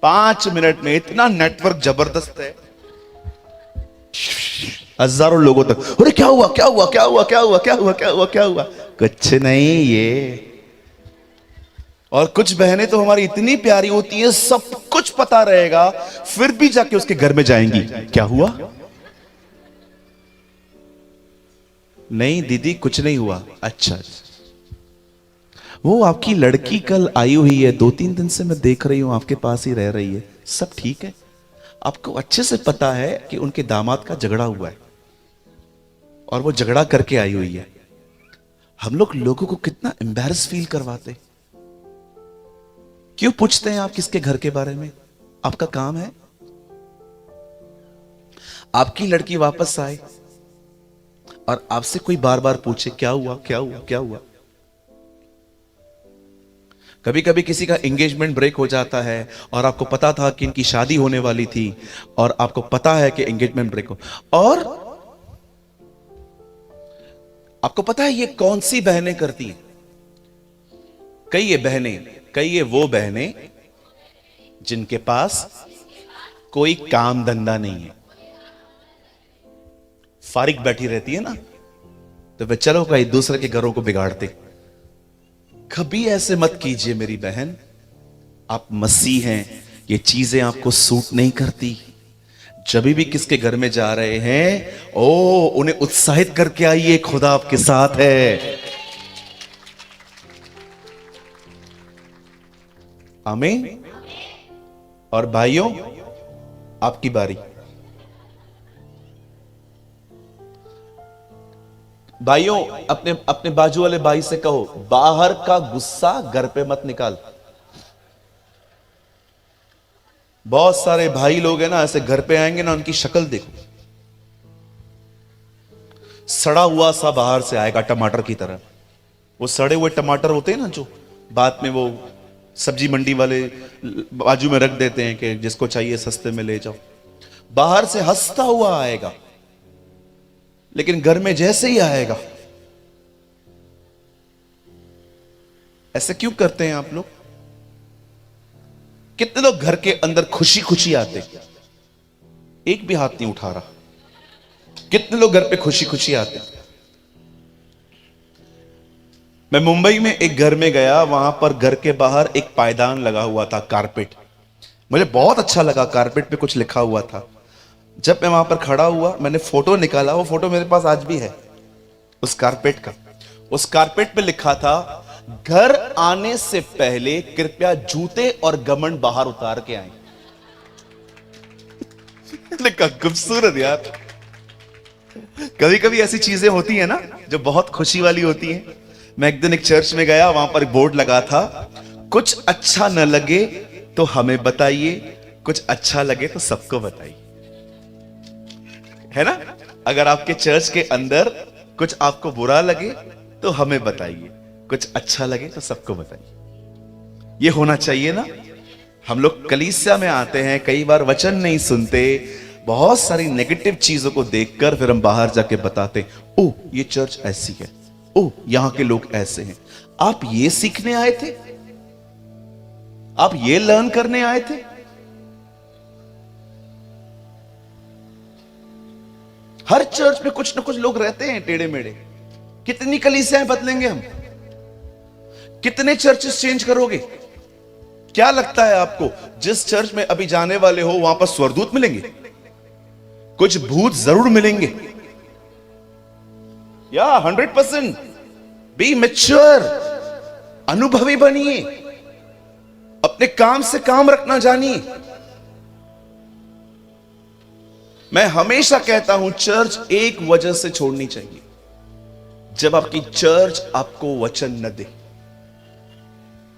5 मिनट में इतना नेटवर्क जबरदस्त है, हजारों लोगों तक। अरे क्या हुआ, क्या हुआ, क्या हुआ, क्या हुआ, क्या हुआ, क्या हुआ, क्या हुआ? कुछ नहीं ये। और कुछ बहनें तो हमारी इतनी प्यारी होती है, सब कुछ पता रहेगा, फिर भी जाके उसके घर में जाएंगी, क्या हुआ? नहीं दीदी कुछ नहीं हुआ। अच्छा, वो आपकी लड़की कल आई हुई है, 2-3 दिन से मैं देख रही हूं आपके पास ही रह रही है, सब ठीक है? आपको अच्छे से पता है कि उनके दामाद का झगड़ा हुआ है और वो झगड़ा करके आई हुई है। हम लोग लोगों को कितना एम्बैरस फील करवाते। क्यों पूछते हैं आप किसके घर के बारे में? आपका काम है। आपकी लड़की वापस आए और आपसे कोई बार बार पूछे, क्या हुआ, क्या हुआ, क्या हुआ? कभी कभी किसी का एंगेजमेंट ब्रेक हो जाता है और आपको पता था कि इनकी शादी होने वाली थी और आपको पता है कि एंगेजमेंट ब्रेक हो, और आपको पता है ये कौन सी बहनें करती हैं? कई ये वो बहनें जिनके पास कोई काम धंधा नहीं है, फारिग बैठी रहती है ना, तो वे चलो कहीं दूसरे के घरों को बिगाड़ते। कभी ऐसे मत कीजिए मेरी बहन, आप मसीह हैं, ये चीजें आपको सूट नहीं करती। जब भी किसके घर में जा रहे हैं, ओ उन्हें उत्साहित करके आइए, खुदा आपके साथ है। आमीन। और भाइयों, आपकी बारी। भाइयों, अपने अपने बाजू वाले भाई से कहो, बाहर का गुस्सा घर पे मत निकाल। बहुत सारे भाई लोग हैं ना, ऐसे घर पे आएंगे ना, उनकी शक्ल देखो, सड़ा हुआ सा बाहर से आएगा टमाटर की तरह। वो सड़े हुए टमाटर होते हैं ना, जो बाद में वो सब्जी मंडी वाले बाजू में रख देते हैं कि जिसको चाहिए सस्ते में ले जाओ। बाहर से हंसता हुआ आएगा, लेकिन घर में जैसे ही आएगा, ऐसे क्यों करते हैं आप लोग? कितने लोग घर के अंदर खुशी खुशी आते, एक भी हाथ नहीं उठा रहा। कितने लोग घर पे खुशी खुशी आते? मैं मुंबई में एक घर में गया, वहां पर घर के बाहर एक पायदान लगा हुआ था, कारपेट। मुझे बहुत अच्छा लगा, कारपेट पे कुछ लिखा हुआ था। जब मैं वहां पर खड़ा हुआ, मैंने फोटो निकाला, वो फोटो मेरे पास आज भी है उस कारपेट का। उस कारपेट पे लिखा था, घर आने से पहले कृपया जूते और गमन बाहर उतार के आए। लिखा, खूबसूरत यार। कभी कभी ऐसी चीजें होती है ना जो बहुत खुशी वाली होती हैं। मैं एक दिन एक चर्च में गया, वहां पर एक बोर्ड लगा था, कुछ अच्छा न लगे तो हमें बताइए, कुछ अच्छा लगे तो सबको बताइए। है ना? अगर आपके चर्च के अंदर कुछ आपको बुरा लगे तो हमें बताइए, कुछ अच्छा लगे तो सबको बताइए। ये होना चाहिए ना। हम लोग कलीसिया में आते हैं, कई बार वचन नहीं सुनते, बहुत सारी नेगेटिव चीजों को देखकर फिर हम बाहर जाके बताते हैं, ओह ये चर्च ऐसी है, ओह यहां के लोग ऐसे हैं। आप ये सीखने आए थे? आप ये लर्न करने आए थे? हर चर्च में कुछ ना कुछ लोग रहते हैं टेढ़े मेढ़े। कितनी कलीसियाएं बदलेंगे हम? कितने चर्चेस चेंज करोगे? क्या लगता है आपको, जिस चर्च में अभी जाने वाले हो वहां पर स्वर्गदूत मिलेंगे? कुछ भूत जरूर मिलेंगे। या 100% बी मैच्योर, अनुभवी बनिए, अपने काम से काम रखना जानिए। मैं हमेशा कहता हूं, चर्च एक वजह से छोड़नी चाहिए, जब आपकी चर्च आपको वचन न दे।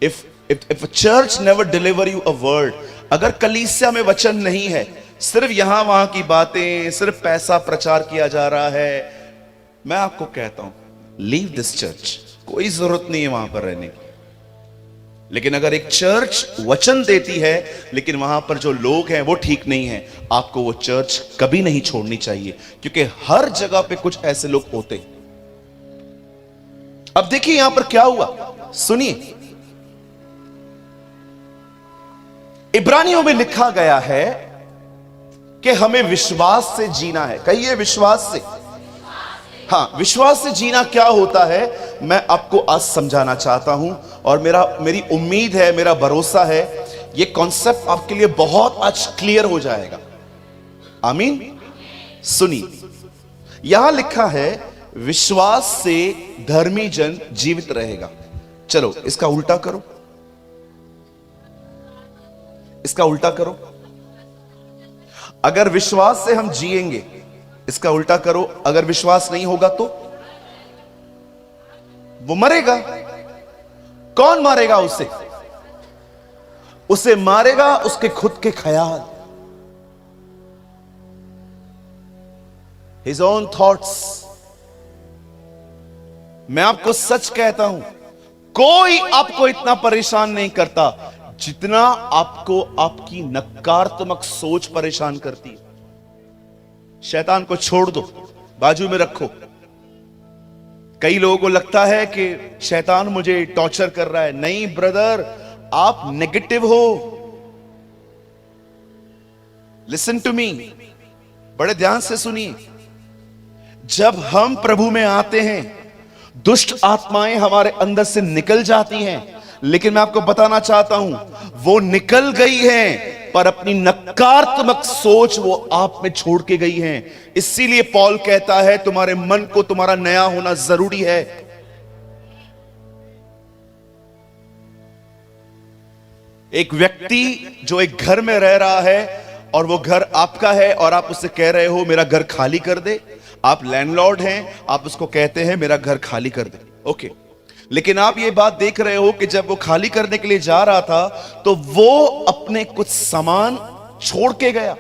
If a church never deliver you a word, अगर कलीसिया में वचन नहीं है, सिर्फ यहां वहां की बातें, सिर्फ पैसा प्रचार किया जा रहा है, मैं आपको कहता हूं, लीव दिस चर्च। कोई जरूरत नहीं है वहां पर रहने की। लेकिन अगर एक चर्च वचन देती है, लेकिन वहां पर जो लोग हैं वो ठीक नहीं है, आपको वो चर्च कभी नहीं छोड़नी चाहिए, क्योंकि हर जगह पे कुछ ऐसे लोग होते हैं। अब देखिए यहां पर क्या हुआ, सुनिए। इब्रानियों में लिखा गया है कि हमें विश्वास से जीना है। कहिए, विश्वास से। हाँ, विश्वास से जीना क्या होता है, मैं आपको आज समझाना चाहता हूं, और मेरी उम्मीद है, मेरा भरोसा है, यह कॉन्सेप्ट आपके लिए बहुत आज क्लियर हो जाएगा। आमीन। सुनिए, यहां लिखा है, विश्वास से धर्मी जन जीवित रहेगा। चलो इसका उल्टा करो, इसका उल्टा करो। अगर विश्वास से हम जिएंगे, इसका उल्टा करो, अगर विश्वास नहीं होगा तो वो मरेगा। कौन मारेगा उसे? उसे मारेगा उसके खुद के ख्याल, हिज ओन थॉट्स। मैं आपको सच कहता हूं, कोई आपको इतना परेशान नहीं करता जितना आपको आपकी नकारात्मक सोच परेशान करती है। शैतान को छोड़ दो, बाजू में रखो। कई लोगों को लगता है कि शैतान मुझे टॉर्चर कर रहा है। नहीं ब्रदर, आप नेगेटिव हो। लिसन टू मी, बड़े ध्यान से सुनिए। जब हम प्रभु में आते हैं, दुष्ट आत्माएं हमारे अंदर से निकल जाती हैं, लेकिन मैं आपको बताना चाहता हूं, वो निकल गई हैं, पर अपनी नकारात्मक सोच वो आप में छोड़ के गई हैं। इसीलिए पौल कहता है, तुम्हारे मन को तुम्हारा नया होना जरूरी है। एक व्यक्ति जो एक घर में रह रहा है और वो घर आपका है, और आप उससे कह रहे हो मेरा घर खाली कर दे, आप लैंडलॉर्ड हैं, आप उसको कहते हैं मेरा घर खाली कर दे, ओके। लेकिन आप ये बात देख रहे हो कि जब वो खाली करने के लिए जा रहा था तो वो अपने कुछ सामान छोड़ के गया।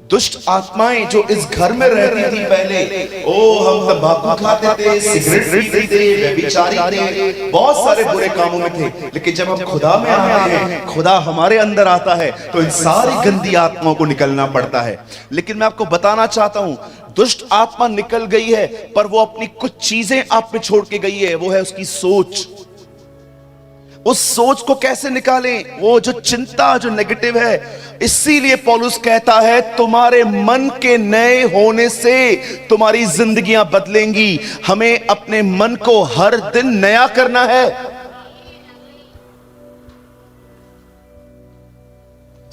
दुष्ट आत्माएं जो इस घर में रहती थी पहले, हम तंबाकू खाते थे, सिगरेट पीते थे, व्यभिचारी थे, बहुत सारे बुरे कामों में थे। लेकिन जब हम खुदा में आते हैं, खुदा हमारे अंदर आता है, तो इन सारी गंदी आत्माओं को निकलना पड़ता है। लेकिन मैं आपको बताना चाहता हूं, दुष्ट आत्मा निकल गई है, पर वो अपनी कुछ चीजें आप पे छोड़ के गई है। वो है उसकी सोच। उस सोच को कैसे निकालें? वो जो चिंता, जो नेगेटिव है। इसीलिए पौलुस कहता है तुम्हारे मन के नए होने से तुम्हारी जिंदगियां बदलेंगी। हमें अपने मन को हर दिन नया करना है।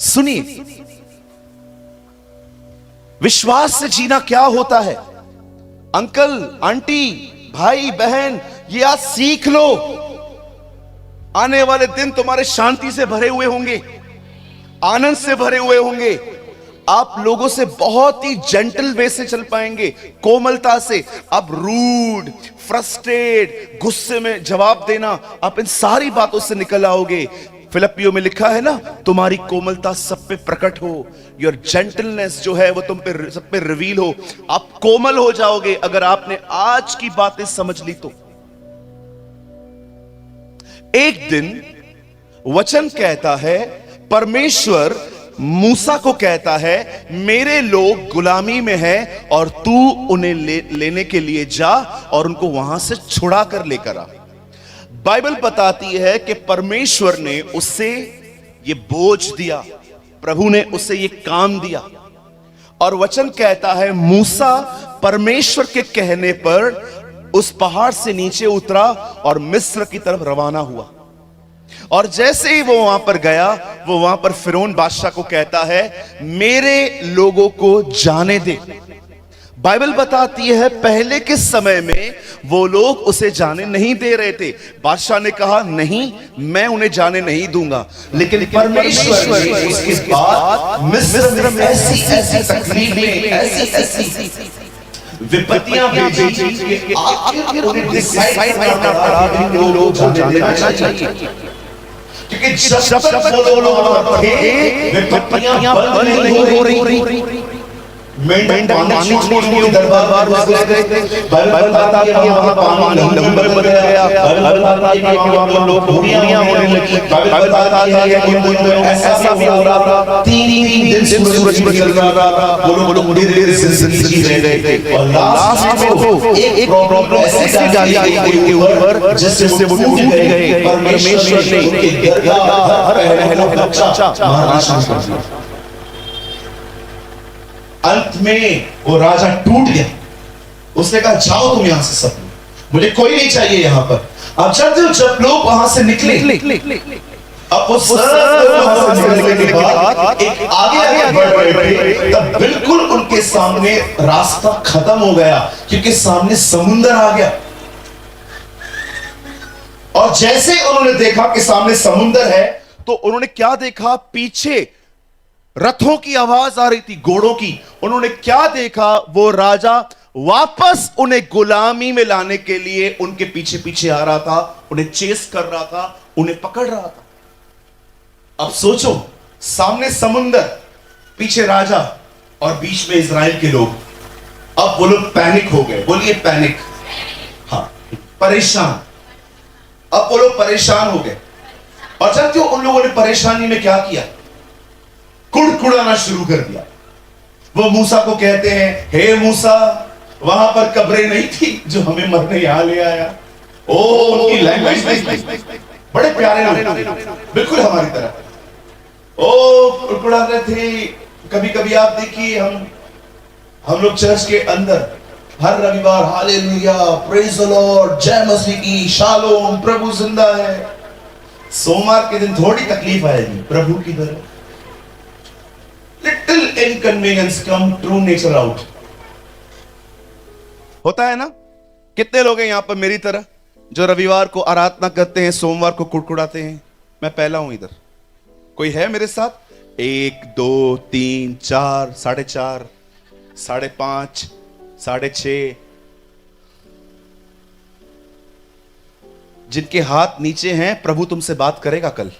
सुनिए, विश्वास से जीना क्या होता है? अंकल, आंटी, भाई, बहन, ये आज सीख लो। आने वाले दिन तुम्हारे शांति से भरे हुए होंगे, आनंद से भरे हुए होंगे। आप लोगों से बहुत ही जेंटल वे से चल पाएंगे, कोमलता से। आप रूड, फ्रस्ट्रेट, गुस्से में जवाब देना, आप इन सारी बातों से निकल आओगे। फिलिपियों में लिखा है ना, तुम्हारी कोमलता सब पे प्रकट हो। योर जेंटलनेस जो है वो तुम पे, सब पे रिवील हो। आप कोमल हो जाओगे अगर आपने आज की बातें समझ ली तो। एक दिन वचन कहता है, परमेश्वर मूसा को कहता है मेरे लोग गुलामी में हैं और तू उन्हें लेने के लिए जा और उनको वहां से छुड़ा कर लेकर आ। बाइबल बताती है कि परमेश्वर ने उससे ये बोझ दिया, प्रभु ने उससे ये काम दिया। और वचन कहता है मूसा परमेश्वर के कहने पर उस पहाड़ से नीचे उतरा और मिस्र की तरफ रवाना हुआ। और जैसे ही वो वहां पर गया, वो वहां पर फिरौन बादशाह को कहता है मेरे लोगों को जाने दे। बाइबल बताती है पहले के समय में वो लोग उसे जाने नहीं दे रहे थे। बादशाह ने कहा नहीं, मैं उन्हें जाने नहीं दूंगा। लेकिन परमेश्वर ने उसके बाद मिस्र में ऐसी तकलीफें, ऐसी विपत्तियां भेजी कि आखिर उन्हें डिसाइड करना पड़ा कि वो लोग जाना चाहिए। क्योंकि जब तक वो लोग वहां थे विपत्तियां बंद नहीं हो रही। मेंढक पानी छोड़ के दरबार में घुस गए थे। बाइबल बताता है कि वहां पानी लंगर बन गया। बाइबल बताता है कि वहां पर लोग भूखियां होने लगी। बाइबल बताता है कि उन दिनों ऐसा भी हो रहा था, 3 दिन सूरज निकल रहा था, वो लोग धीरे-धीरे जिंदगी जी रहे थे। और लास्ट में वो एक प्रॉब्लम ऐसी डाली गई उनके ऊपर जिससे वो टूट गए। परमेश्वर ने उनके घर का हर पहलू बच्चा महाराज कर दिया। अंत में वो राजा टूट गया। उसने कहा जाओ तुम यहां से सब, मुझे कोई नहीं चाहिए यहां पर। अब जब लोग वहां से निकले, अब वो वहां से निकलने के बाद एक आगे बढ़ रहे, तब बिल्कुल उनके सामने रास्ता खत्म हो गया क्योंकि सामने समुंदर आ गया। और जैसे उन्होंने देखा कि सामने समुंदर है, तो उन्होंने क्या देखा? पीछे रथों की आवाज आ रही थी, घोड़ों की। उन्होंने क्या देखा? वो राजा वापस उन्हें गुलामी में लाने के लिए उनके पीछे पीछे आ रहा था, उन्हें चेस कर रहा था, उन्हें पकड़ रहा था। अब सोचो, सामने समुंदर, पीछे राजा और बीच में इजराइल के लोग। अब वो लोग पैनिक हो गए। बोलिए पैनिक। हाँ, परेशान। अब वो लोग परेशान हो गए। और जानते हो उन लोगों ने परेशानी में क्या किया? कुड़कुड़ाना शुरू कर दिया। वो मूसा को कहते हैं हे मूसा, वहां पर कब्रें नहीं थी जो हमें मरने यहां ले आया। ओ, उनकी लैंग्वेज बड़े प्यारे लोग, बिल्कुल हमारी तरह। ओ, कुड़कुड़ा रहे थे। कभी कभी आप देखिए, हम लोग चर्च के अंदर हर रविवार हालेलुया, प्रेज द लॉर्ड, जय मसीह की, शालोम, प्रभु जिंदा है। सोमवार के दिन थोड़ी तकलीफ आएगी, प्रभु की तरह लिटिल इनकन्वीनियंस कम, ट्रू नेचर आउट। होता है ना? कितने लोग हैं यहां पर मेरी तरह जो रविवार को आराधना करते हैं, सोमवार को कुड़कुड़ाते हैं? मैं पहला हूं इधर। कोई है मेरे साथ? 1 2 3 4 4.5 5.5 6:30, जिनके हाथ नीचे हैं, प्रभु तुमसे बात करेगा कल।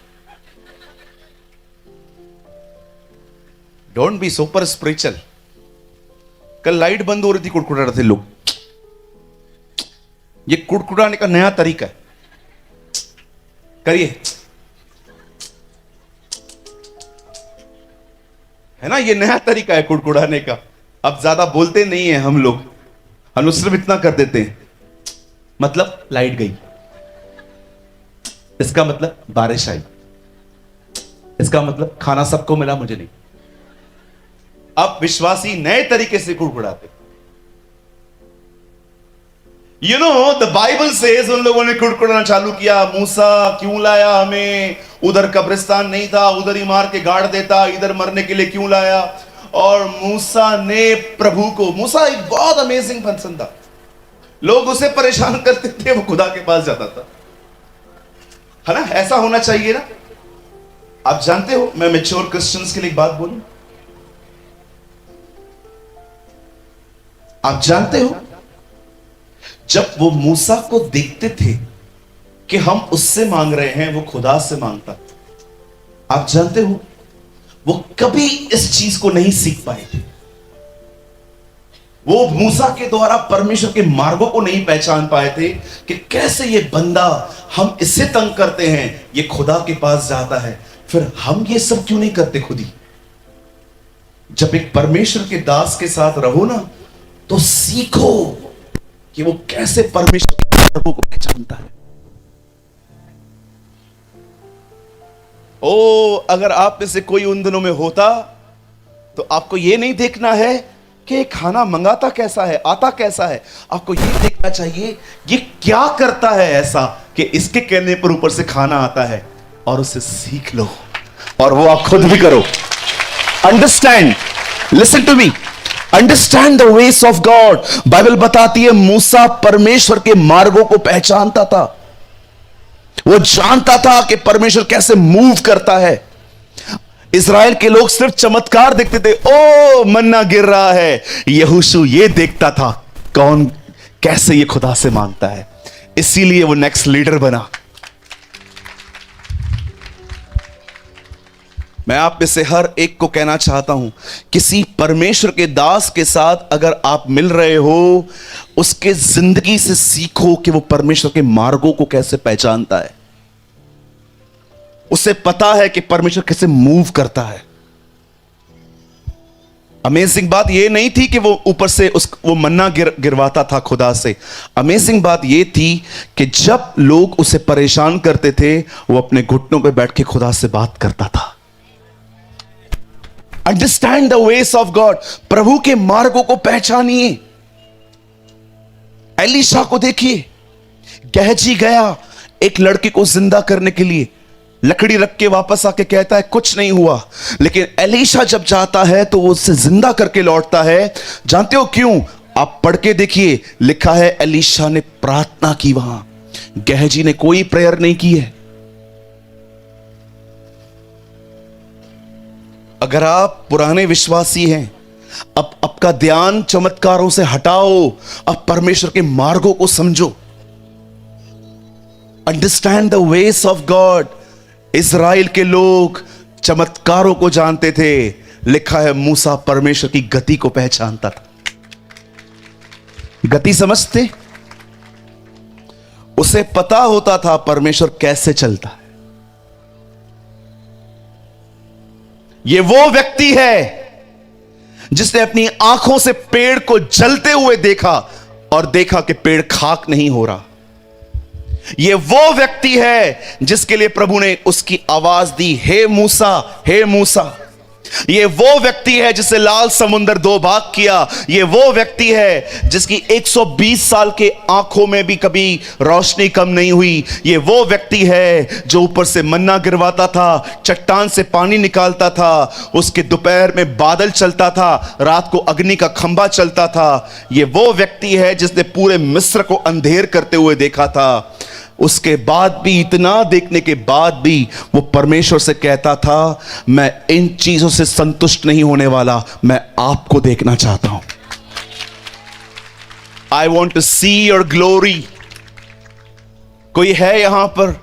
Don't be super spiritual. कल लाइट बंद हो रही थी, कुड़कुड़ा रहे थे लोग। ये कुड़कुड़ाने का नया तरीका है, करिए, है ना, ये नया तरीका है कुड़कुड़ाने का। अब ज्यादा बोलते नहीं है हम लोग, हम सिर्फ इतना कर देते हैं, मतलब लाइट गई, इसका मतलब बारिश आई, इसका मतलब खाना सबको मिला, मुझे नहीं। अब विश्वासी नए तरीके से कुड़कुड़ाते। You know the Bible says, उन लोगों ने कुड़कुड़ाना चालू किया, मूसा क्यों लाया हमें, उधर कब्रिस्तान नहीं था, उधर ही मार के गाड़ देता, इधर मरने के लिए क्यों लाया। और मूसा ने प्रभु को, मूसा एक बहुत अमेजिंग पर्सन था, लोग उसे परेशान करते थे, वो खुदा के पास जाता था, है ना। ऐसा होना चाहिए ना। आप जानते हो, मैं मैच्योर क्रिश्चियंस के लिए एक बात बोलूं, आप जानते हो, जब वो मूसा को देखते थे कि हम उससे मांग रहे हैं, वो खुदा से मांगता, आप जानते हो, वो कभी इस चीज को नहीं सीख पाए थे। वो मूसा के द्वारा परमेश्वर के मार्गों को नहीं पहचान पाए थे कि कैसे ये बंदा, हम इससे तंग करते हैं, ये खुदा के पास जाता है, फिर हम ये सब क्यों नहीं करते खुद ही। जब एक परमेश्वर के दास के साथ रहो ना, तो सीखो कि वो कैसे परमेश्वर के मार्गों को पहचानता है। ओ, अगर आप में से कोई उन दिनों में होता, तो आपको यह नहीं देखना है कि खाना मंगाता कैसा है, आता कैसा है, आपको यह देखना चाहिए ये क्या करता है ऐसा कि इसके कहने पर ऊपर से खाना आता है, और उसे सीख लो, और वो आप खुद भी करो। Understand, listen to me, understand the ways of God. Bible बताती है मूसा परमेश्वर के मार्गों को पहचानता था, वो जानता था कि परमेश्वर कैसे मूव करता है। इज़राइल के लोग सिर्फ चमत्कार देखते थे, ओ मन्ना गिर रहा है, यहोशू ये देखता था कौन कैसे ये खुदा से मांगता है, इसीलिए वो नेक्स्ट लीडर बना। मैं आप में से हर एक को कहना चाहता हूं, किसी परमेश्वर के दास के साथ अगर आप मिल रहे हो, उसके जिंदगी से सीखो कि वो परमेश्वर के मार्गों को कैसे पहचानता है। उसे पता है कि परमेश्वर कैसे मूव करता है। अमेजिंग बात यह नहीं थी कि वो ऊपर से वो मन्ना गिरवाता था खुदा से। अमेजिंग बात यह थी कि जब लोग उसे परेशान करते थे, वो अपने घुटनों पे बैठ के खुदा से बात करता था। Understand the ways of God, प्रभु के मार्गों को पहचानिए। एलीशा को देखिए, गहजी गया एक लड़के को जिंदा करने के लिए, लकड़ी रख के वापस आके कहता है कुछ नहीं हुआ, लेकिन एलीशा जब जाता है तो वो उससे जिंदा करके लौटता है। जानते हो क्यों? आप पढ़ के देखिए, लिखा है एलीशा ने प्रार्थना की वहां, गहजी ने कोई प्रेयर नहीं की है। अगर आप पुराने विश्वासी हैं, अब आपका ध्यान चमत्कारों से हटाओ, अब परमेश्वर के मार्गों को समझो। Understand the ways of God. Israel के लोग चमत्कारों को जानते थे, लिखा है मूसा परमेश्वर की गति को पहचानता था। गति समझते, उसे पता होता था परमेश्वर कैसे चलता है। यह वो व्यक्ति है जिसने अपनी आंखों से पेड़ को जलते हुए देखा और देखा कि पेड़ खाक नहीं हो रहा। यह वो व्यक्ति है जिसके लिए प्रभु ने उसकी आवाज दी, हे मूसा, हे मूसा। यह वो व्यक्ति है जिसे लाल समुंदर दो भाग किया। यह वो व्यक्ति है जिसकी 120 साल के आंखों में भी कभी रोशनी कम नहीं हुई। यह वो व्यक्ति है जो ऊपर से मन्ना गिरवाता था, चट्टान से पानी निकालता था, उसके दोपहर में बादल चलता था, रात को अग्नि का खंभा चलता था। यह वो व्यक्ति है जिसने पूरे मिस्र को अंधेर करते हुए देखा था। उसके बाद भी, इतना देखने के बाद भी वो परमेश्वर से कहता था, मैं इन चीजों से संतुष्ट नहीं होने वाला, मैं आपको देखना चाहता हूं। I want to see your glory. कोई है यहां पर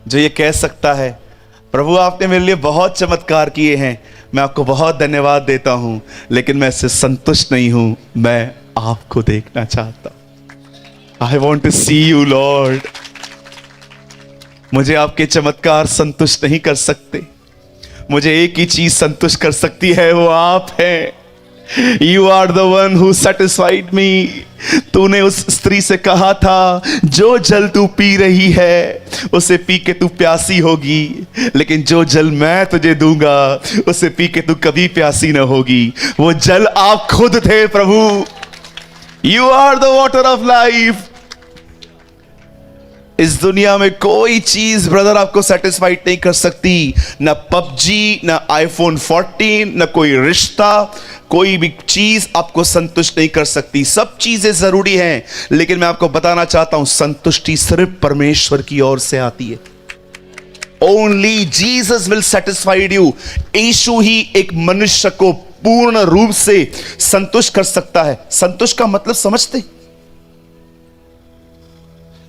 जो ये कह सकता है, प्रभु आपने मेरे लिए बहुत चमत्कार किए हैं, मैं आपको बहुत धन्यवाद देता हूं, लेकिन मैं इससे संतुष्ट नहीं हूं, मैं आपको देखना चाहता हूं। I want to see you Lord. मुझे आपके चमत्कार संतुष्ट नहीं कर सकते, मुझे एक ही चीज संतुष्ट कर सकती है, वो आप हैं। You are the one who satisfied me। तूने उस स्त्री से कहा था, जो जल तू पी रही है उसे पी के तू प्यासी होगी, लेकिन जो जल मैं तुझे दूंगा उसे पी के तू कभी प्यासी न होगी। वो जल आप खुद थे प्रभु। You are the water of life। इस दुनिया में कोई चीज ब्रदर आपको सेटिस्फाइड नहीं कर सकती, ना पबजी, ना आईफोन 14, ना कोई रिश्ता, कोई भी चीज आपको संतुष्ट नहीं कर सकती। सब चीजें जरूरी हैं, लेकिन मैं आपको बताना चाहता हूं संतुष्टि सिर्फ परमेश्वर की ओर से आती है। Only Jesus will satisfied you. यीशु ही एक मनुष्य को पूर्ण रूप से संतुष्ट कर सकता है। संतुष्ट का मतलब समझते?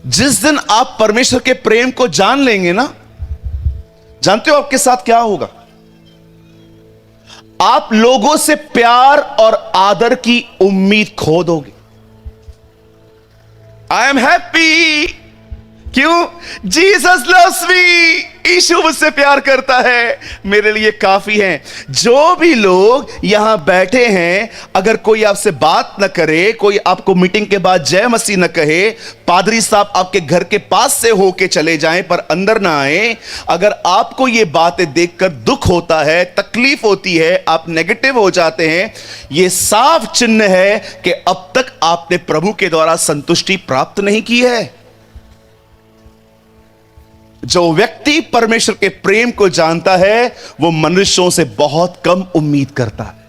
जिस दिन आप परमेश्वर के प्रेम को जान लेंगे ना, जानते हो आपके साथ क्या होगा? आप लोगों से प्यार और आदर की उम्मीद खो दोगे। I am happy. क्यों? Jesus loves me. यीशु मुझसे प्यार करता है, मेरे लिए काफी है। जो भी लोग यहां बैठे हैं, अगर कोई आपसे बात न करे, कोई आपको मीटिंग के बाद जय मसीह न कहे, पादरी साहब आपके घर के पास से होके चले जाएं पर अंदर ना आए, अगर आपको ये बातें देखकर दुख होता है, तकलीफ होती है, आप नेगेटिव हो जाते हैं, यह साफ चिन्ह है कि अब तक आपने प्रभु के द्वारा संतुष्टि प्राप्त नहीं की है। जो व्यक्ति परमेश्वर के प्रेम को जानता है, वो मनुष्यों से बहुत कम उम्मीद करता है।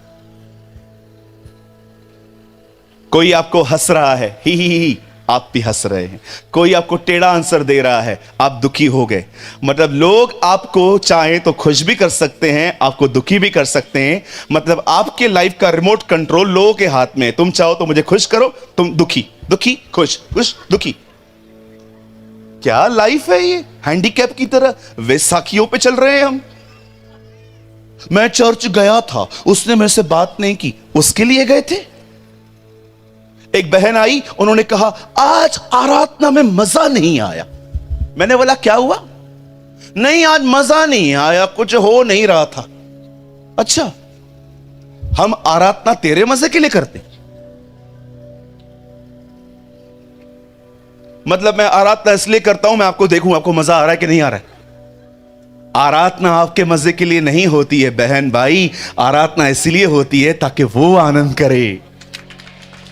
कोई आपको हंस रहा है, ही, आप भी हंस रहे हैं। कोई आपको टेढ़ा आंसर दे रहा है, आप दुखी हो गए। मतलब लोग आपको चाहे तो खुश भी कर सकते हैं, आपको दुखी भी कर सकते हैं। मतलब आपके लाइफ का रिमोट कंट्रोल लोगों के हाथ में है। तुम चाहो तो मुझे खुश करो, तुम दुखी, दुखी, खुश, खुश, दुखी। क्या लाइफ है ये? हैंडीकैप की तरह वैसाखियों पे चल रहे हैं हम। मैं चर्च गया था, उसने मेरे से बात नहीं की, उसके लिए गए थे। एक बहन आई, उन्होंने कहा आज आराधना में मजा नहीं आया। मैंने बोला क्या हुआ? नहीं आज मजा नहीं आया, कुछ हो नहीं रहा था। अच्छा, हम आराधना तेरे मजे के लिए करते? मतलब मैं आराधना इसलिए करता हूं मैं आपको देखूं आपको मजा आ रहा है कि नहीं आ रहा है। आराधना आपके मजे के लिए नहीं होती है बहन भाई, आराधना इसलिए होती है ताकि वो आनंद करे,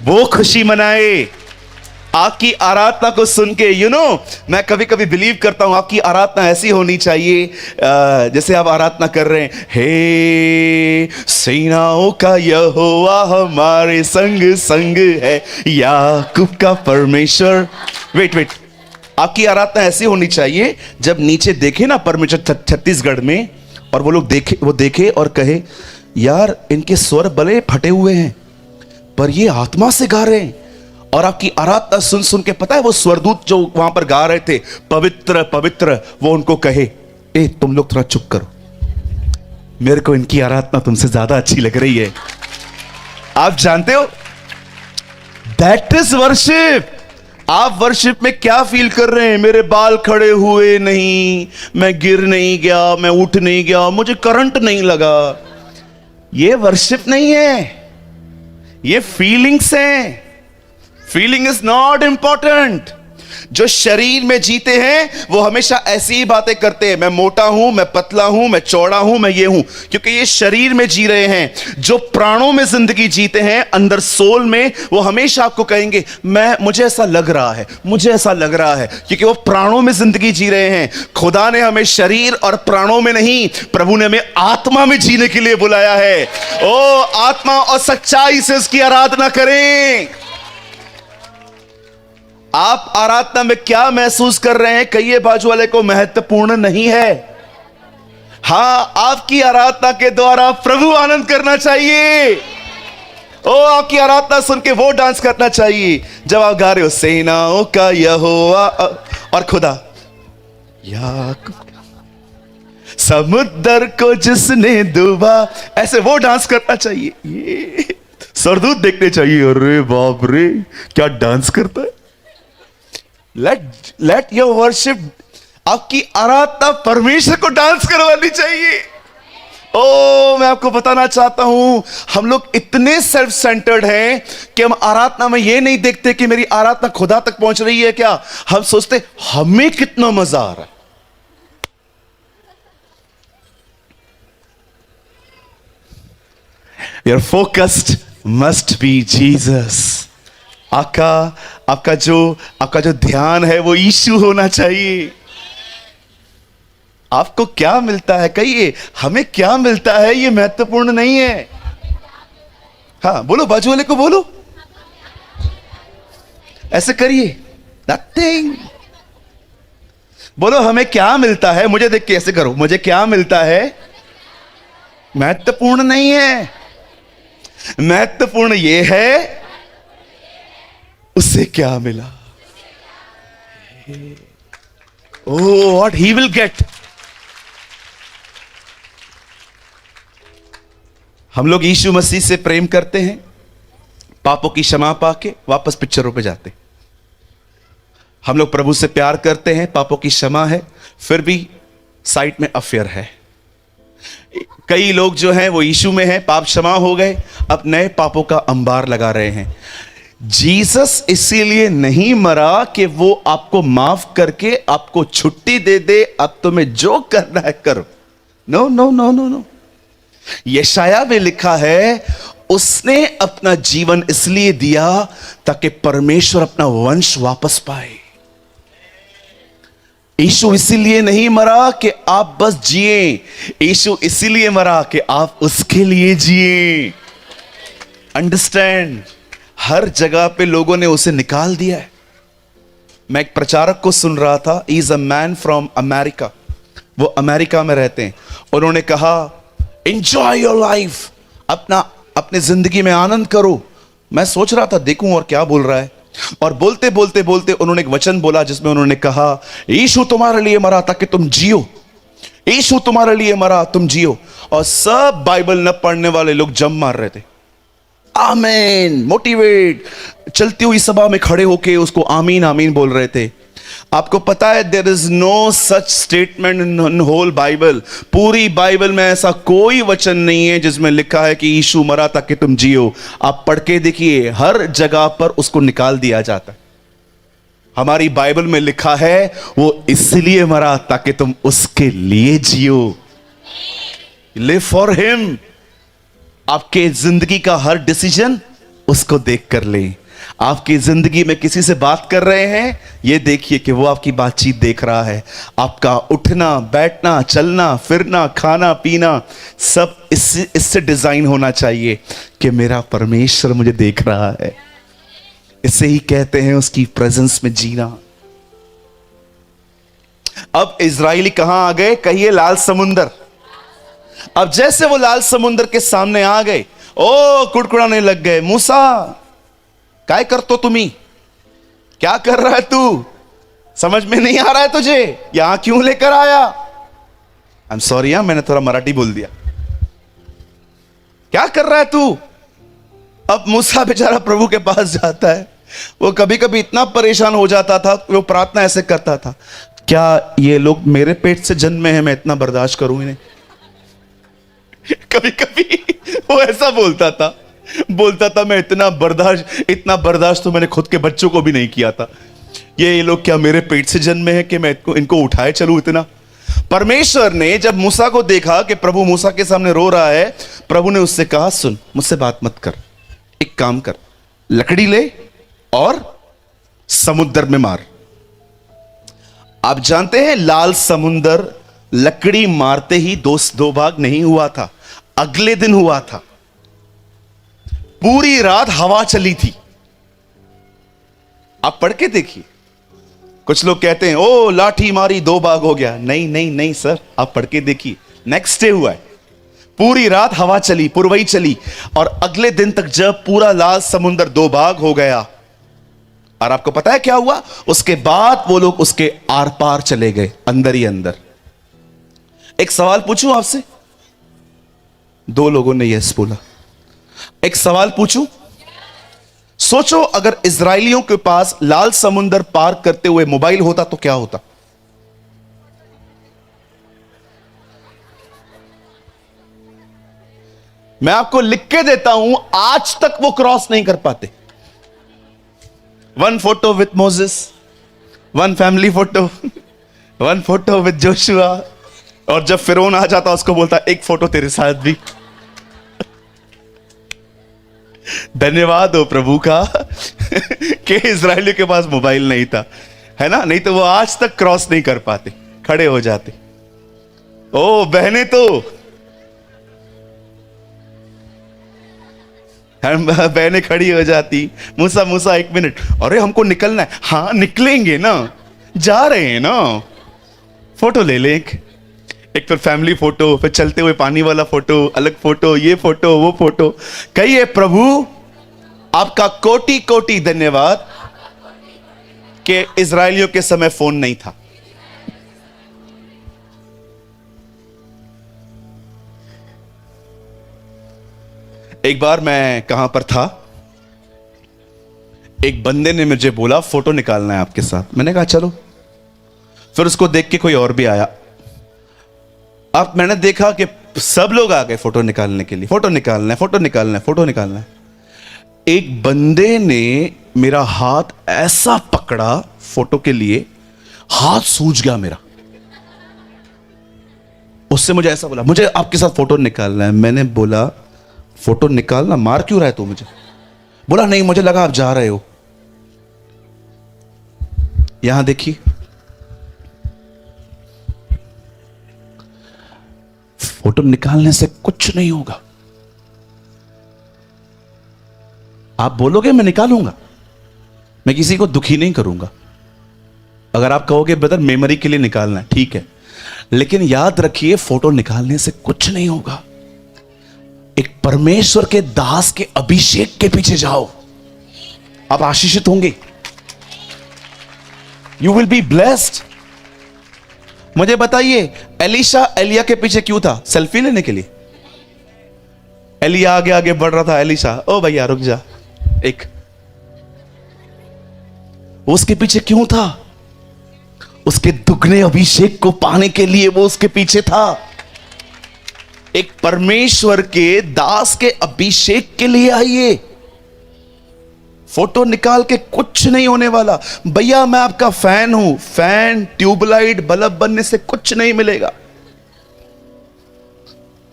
वो खुशी मनाए। आपकी आराधना को सुन के मैं कभी कभी बिलीव करता हूं आपकी आराधना ऐसी होनी चाहिए, जैसे आप आराधना कर रहे हैं, हे सेनाओं का यहोवा हमारे संग संग है, याकूब का परमेश्वर। वेट, आपकी आराधना ऐसी होनी चाहिए जब नीचे देखे ना परमेश्वर छत्तीसगढ़ में, और वो लोग देखे और कहे यार इनके स्वर भले फटे हुए हैं पर ये आत्मा से गा रहे हैं। और आपकी आराधना सुन सुन के पता है वो स्वरदूत जो वहां पर गा रहे थे पवित्र पवित्र, वो उनको कहे ए तुम लोग थोड़ा चुप करो, मेरे को इनकी आराधना तुमसे ज्यादा अच्छी लग रही है। आप जानते हो दैट इज वर्शिप। आप वर्शिप में क्या फील कर रहे हैं? मेरे बाल खड़े हुए नहीं, मैं गिर नहीं गया, मैं उठ नहीं गया, मुझे करंट नहीं लगा। ये वर्शिप नहीं है, ये फीलिंग्स हैं। Feeling is not important. जो शरीर में जीते हैं वो हमेशा ऐसी ही बातें करते हैं, मैं मोटा हूं, मैं पतला हूं, मैं चौड़ा हूं, मैं ये हूं, क्योंकि ये शरीर में जी रहे हैं। जो प्राणों में जिंदगी जीते हैं अंदर सोल में, वो हमेशा आपको कहेंगे मुझे ऐसा लग रहा है, मुझे ऐसा लग रहा है, क्योंकि वो प्राणों में जिंदगी जी रहे हैं। खुदा ने हमें शरीर और प्राणों में नहीं, प्रभु ने हमें आत्मा में जीने के लिए बुलाया है। ओ आत्मा और सच्चाई से उसकी आराधना करें। आप आराधना में क्या महसूस कर रहे हैं कहिए बाजू वाले को, महत्वपूर्ण नहीं है। हां, आपकी आराधना के द्वारा प्रभु आनंद करना चाहिए। ओ आपकी आराधना सुन के वो डांस करना चाहिए जब आप गा रहे हो सेनाओं का यहोवा और खुदा याकूब समुद्र को जिसने डूबा, ऐसे वो डांस करना चाहिए। ये सरदूत देखने चाहिए, अरे बाप रे क्या डांस करता है। लेट योर वर्शिप, आपकी आराधना परमेश्वर को डांस करवानी चाहिए। ओ मैं आपको बताना चाहता हूं, हम लोग इतने सेल्फ सेंटर्ड हैं कि हम आराधना में ये नहीं देखते कि मेरी आराधना खुदा तक पहुंच रही है क्या, हम सोचते हमें कितना मजा आ रहा है। Your focused must be Jesus. आपका जो ध्यान है वो यीशु होना चाहिए। आपको क्या मिलता है कहिए, हमें क्या मिलता है ये महत्वपूर्ण नहीं है। हाँ बोलो, बाजू वाले को बोलो, ऐसे करिए, नथिंग। बोलो हमें क्या मिलता है, मुझे देख के ऐसे करो, मुझे क्या मिलता है महत्वपूर्ण नहीं है, महत्वपूर्ण ये है उसे क्या मिला। Oh, what he will get. हम लोग यीशु मसीह से प्रेम करते हैं, पापों की क्षमा पाके वापस पिक्चरों पे जाते हैं। हम लोग प्रभु से प्यार करते हैं, पापों की क्षमा है, फिर भी साइड में अफेयर है। कई लोग जो हैं वो यीशु में हैं, पाप क्षमा हो गए, अब नए पापों का अंबार लगा रहे हैं। जीसस इसीलिए नहीं मरा कि वो आपको माफ करके आपको छुट्टी दे दे, अब तुम्हें जो करना है करो। No no no no no. यशाया में लिखा है उसने अपना जीवन इसलिए दिया ताकि परमेश्वर अपना वंश वापस पाए। यीशु इसीलिए नहीं मरा कि आप बस जिए, यीशु इसीलिए मरा कि आप उसके लिए जिए। अंडरस्टैंड? हर जगह पे लोगों ने उसे निकाल दिया है। मैं एक प्रचारक को सुन रहा था, is a man from America, वो अमेरिका में रहते हैं। उन्होंने कहा एंजॉय योर लाइफ, अपने जिंदगी में आनंद करो। मैं सोच रहा था देखूं और क्या बोल रहा है, और बोलते बोलते बोलते उन्होंने एक वचन बोला जिसमें उन्होंने कहा यीशु तुम्हारे लिए मरा ताकि तुम जियो, यीशु तुम्हारे लिए मरा तुम जियो। और सब बाइबल न पढ़ने वाले लोग जम मार रहे थे, आमीन, मोटिवेट, चलती हुई सभा में खड़े होके उसको आमीन आमीन बोल रहे थे। आपको पता है there is no such statement in whole Bible, पूरी बाइबल में ऐसा कोई वचन नहीं है जिसमें लिखा है कि यीशु मरा ताकि तुम जियो। आप पढ़ के देखिए, हर जगह पर उसको निकाल दिया जाता है। हमारी बाइबल में लिखा है वो इसलिए मरा ताकि तुम उसके लिए जियो। Live for him. आपके जिंदगी का हर डिसीजन उसको देख कर ले। आपकी जिंदगी में किसी से बात कर रहे हैं, यह देखिए कि वो आपकी बातचीत देख रहा है। आपका उठना बैठना चलना फिरना खाना पीना सब इससे डिजाइन होना चाहिए कि मेरा परमेश्वर मुझे देख रहा है। इसे ही कहते हैं उसकी प्रेजेंस में जीना। अब इजराइली कहां आ गए, कहिए लाल समुंदर। अब जैसे वो लाल समुंदर के सामने आ गए, ओ कुड़कुड़ाने लग गए, मूसा काय करतो तुम्ही, क्या कर रहा है तू, समझ में नहीं आ रहा है तुझे, यहां क्यों लेकर आया। आई एम सॉरी, मैंने थोड़ा मराठी बोल दिया। क्या कर रहा है तू। अब मूसा बेचारा प्रभु के पास जाता है। वो कभी कभी इतना परेशान हो जाता था, वो प्रार्थना ऐसे करता था, क्या ये लोग मेरे पेट से जन्मे हैं, मैं इतना बर्दाश्त करूं इन्हें। कभी कभी वो ऐसा बोलता था मैं इतना बर्दाश्त तो मैंने खुद के बच्चों को भी नहीं किया था। ये लोग क्या मेरे पेट से जन्मे हैं कि मैं इनको उठाए चलूं इतना। परमेश्वर ने जब मूसा को देखा कि प्रभु मूसा के सामने रो रहा है, प्रभु ने उससे कहा सुन, मुझसे बात मत कर, एक काम कर, लकड़ी ले और समुद्र में मार। आप जानते हैं लाल समुद्र लकड़ी मारते ही दो भाग नहीं हुआ था, अगले दिन हुआ था। पूरी रात हवा चली थी। आप पढ़ के देखिए। कुछ लोग कहते हैं ओ लाठी मारी 2 भाग हो गया। नहीं नहीं नहीं सर, आप पढ़ के देखिए, नेक्स्ट डे हुआ है। पूरी रात हवा चली, पुरवई चली, और अगले दिन तक जब पूरा लाल समुद्र दो भाग हो गया, और आपको पता है क्या हुआ? उसके बाद वो लोग उसके आर पार चले गए, अंदर ही अंदर। एक सवाल पूछूं आपसे? दो लोगों ने यस बोला। एक सवाल पूछूं? सोचो अगर इजरायलियों के पास लाल समुद्र पार करते हुए मोबाइल होता तो क्या होता? मैं आपको लिख के देता हूं, आज तक वो क्रॉस नहीं कर पाते। One photo with Moses, one family photo, one photo with Joshua, और जब फिरौन आ जाता उसको बोलता एक फोटो तेरे साथ भी। धन्यवाद हो प्रभु का कि इजरायलियों के पास मोबाइल नहीं था, है ना? नहीं तो वो आज तक क्रॉस नहीं कर पाते, खड़े हो जाते। ओ बहने तो बहने खड़ी हो जाती, मूसा मूसा एक मिनट, अरे हमको निकलना है। हाँ निकलेंगे ना, जा रहे हैं ना, फोटो ले ले। एक फिर फैमिली फोटो, फिर चलते हुए पानी वाला फोटो, अलग फोटो, ये फोटो वो फोटो। कहिए प्रभु आपका कोटि कोटि धन्यवाद कि इजरायलियों के समय फोन नहीं था। एक बार मैं कहां पर था, एक बंदे ने मुझे बोला फोटो निकालना है आपके साथ। मैंने कहा चलो। फिर उसको देख के कोई और भी आया। अब मैंने देखा कि सब लोग आ गए फोटो निकालने के लिए, फोटो निकालना है, फोटो निकालना है, फोटो निकालना है। एक बंदे ने मेरा हाथ ऐसा पकड़ा फोटो के लिए, हाथ सूज गया मेरा। उससे मुझे ऐसा बोला, मुझे आपके साथ फोटो निकालना है। मैंने बोला फोटो निकालना, मार क्यों रहा है तू मुझे? बोला नहीं, मुझे लगा आप जा रहे हो। यहां देखिए, फोटो निकालने से कुछ नहीं होगा। आप बोलोगे मैं निकालूंगा, मैं किसी को दुखी नहीं करूंगा। अगर आप कहोगे ब्रदर मेमोरी के लिए निकालना है, ठीक है, लेकिन याद रखिए फोटो निकालने से कुछ नहीं होगा। एक परमेश्वर के दास के अभिषेक के पीछे जाओ, आप आशीषित होंगे। You will be blessed. मुझे बताइए एलिशा एलिया के पीछे क्यों था? सेल्फी लेने के लिए। एलिया आगे आगे बढ़ रहा था, एलिशा ओ भैया रुक जा एक। उसके पीछे क्यों था? उसके दुगने अभिषेक को पाने के लिए वो उसके पीछे था। एक परमेश्वर के दास के अभिषेक के लिए आइए। फोटो निकाल के कुछ नहीं होने वाला। भैया मैं आपका फैन हूं, फैन ट्यूबलाइट बल्ब बनने से कुछ नहीं मिलेगा।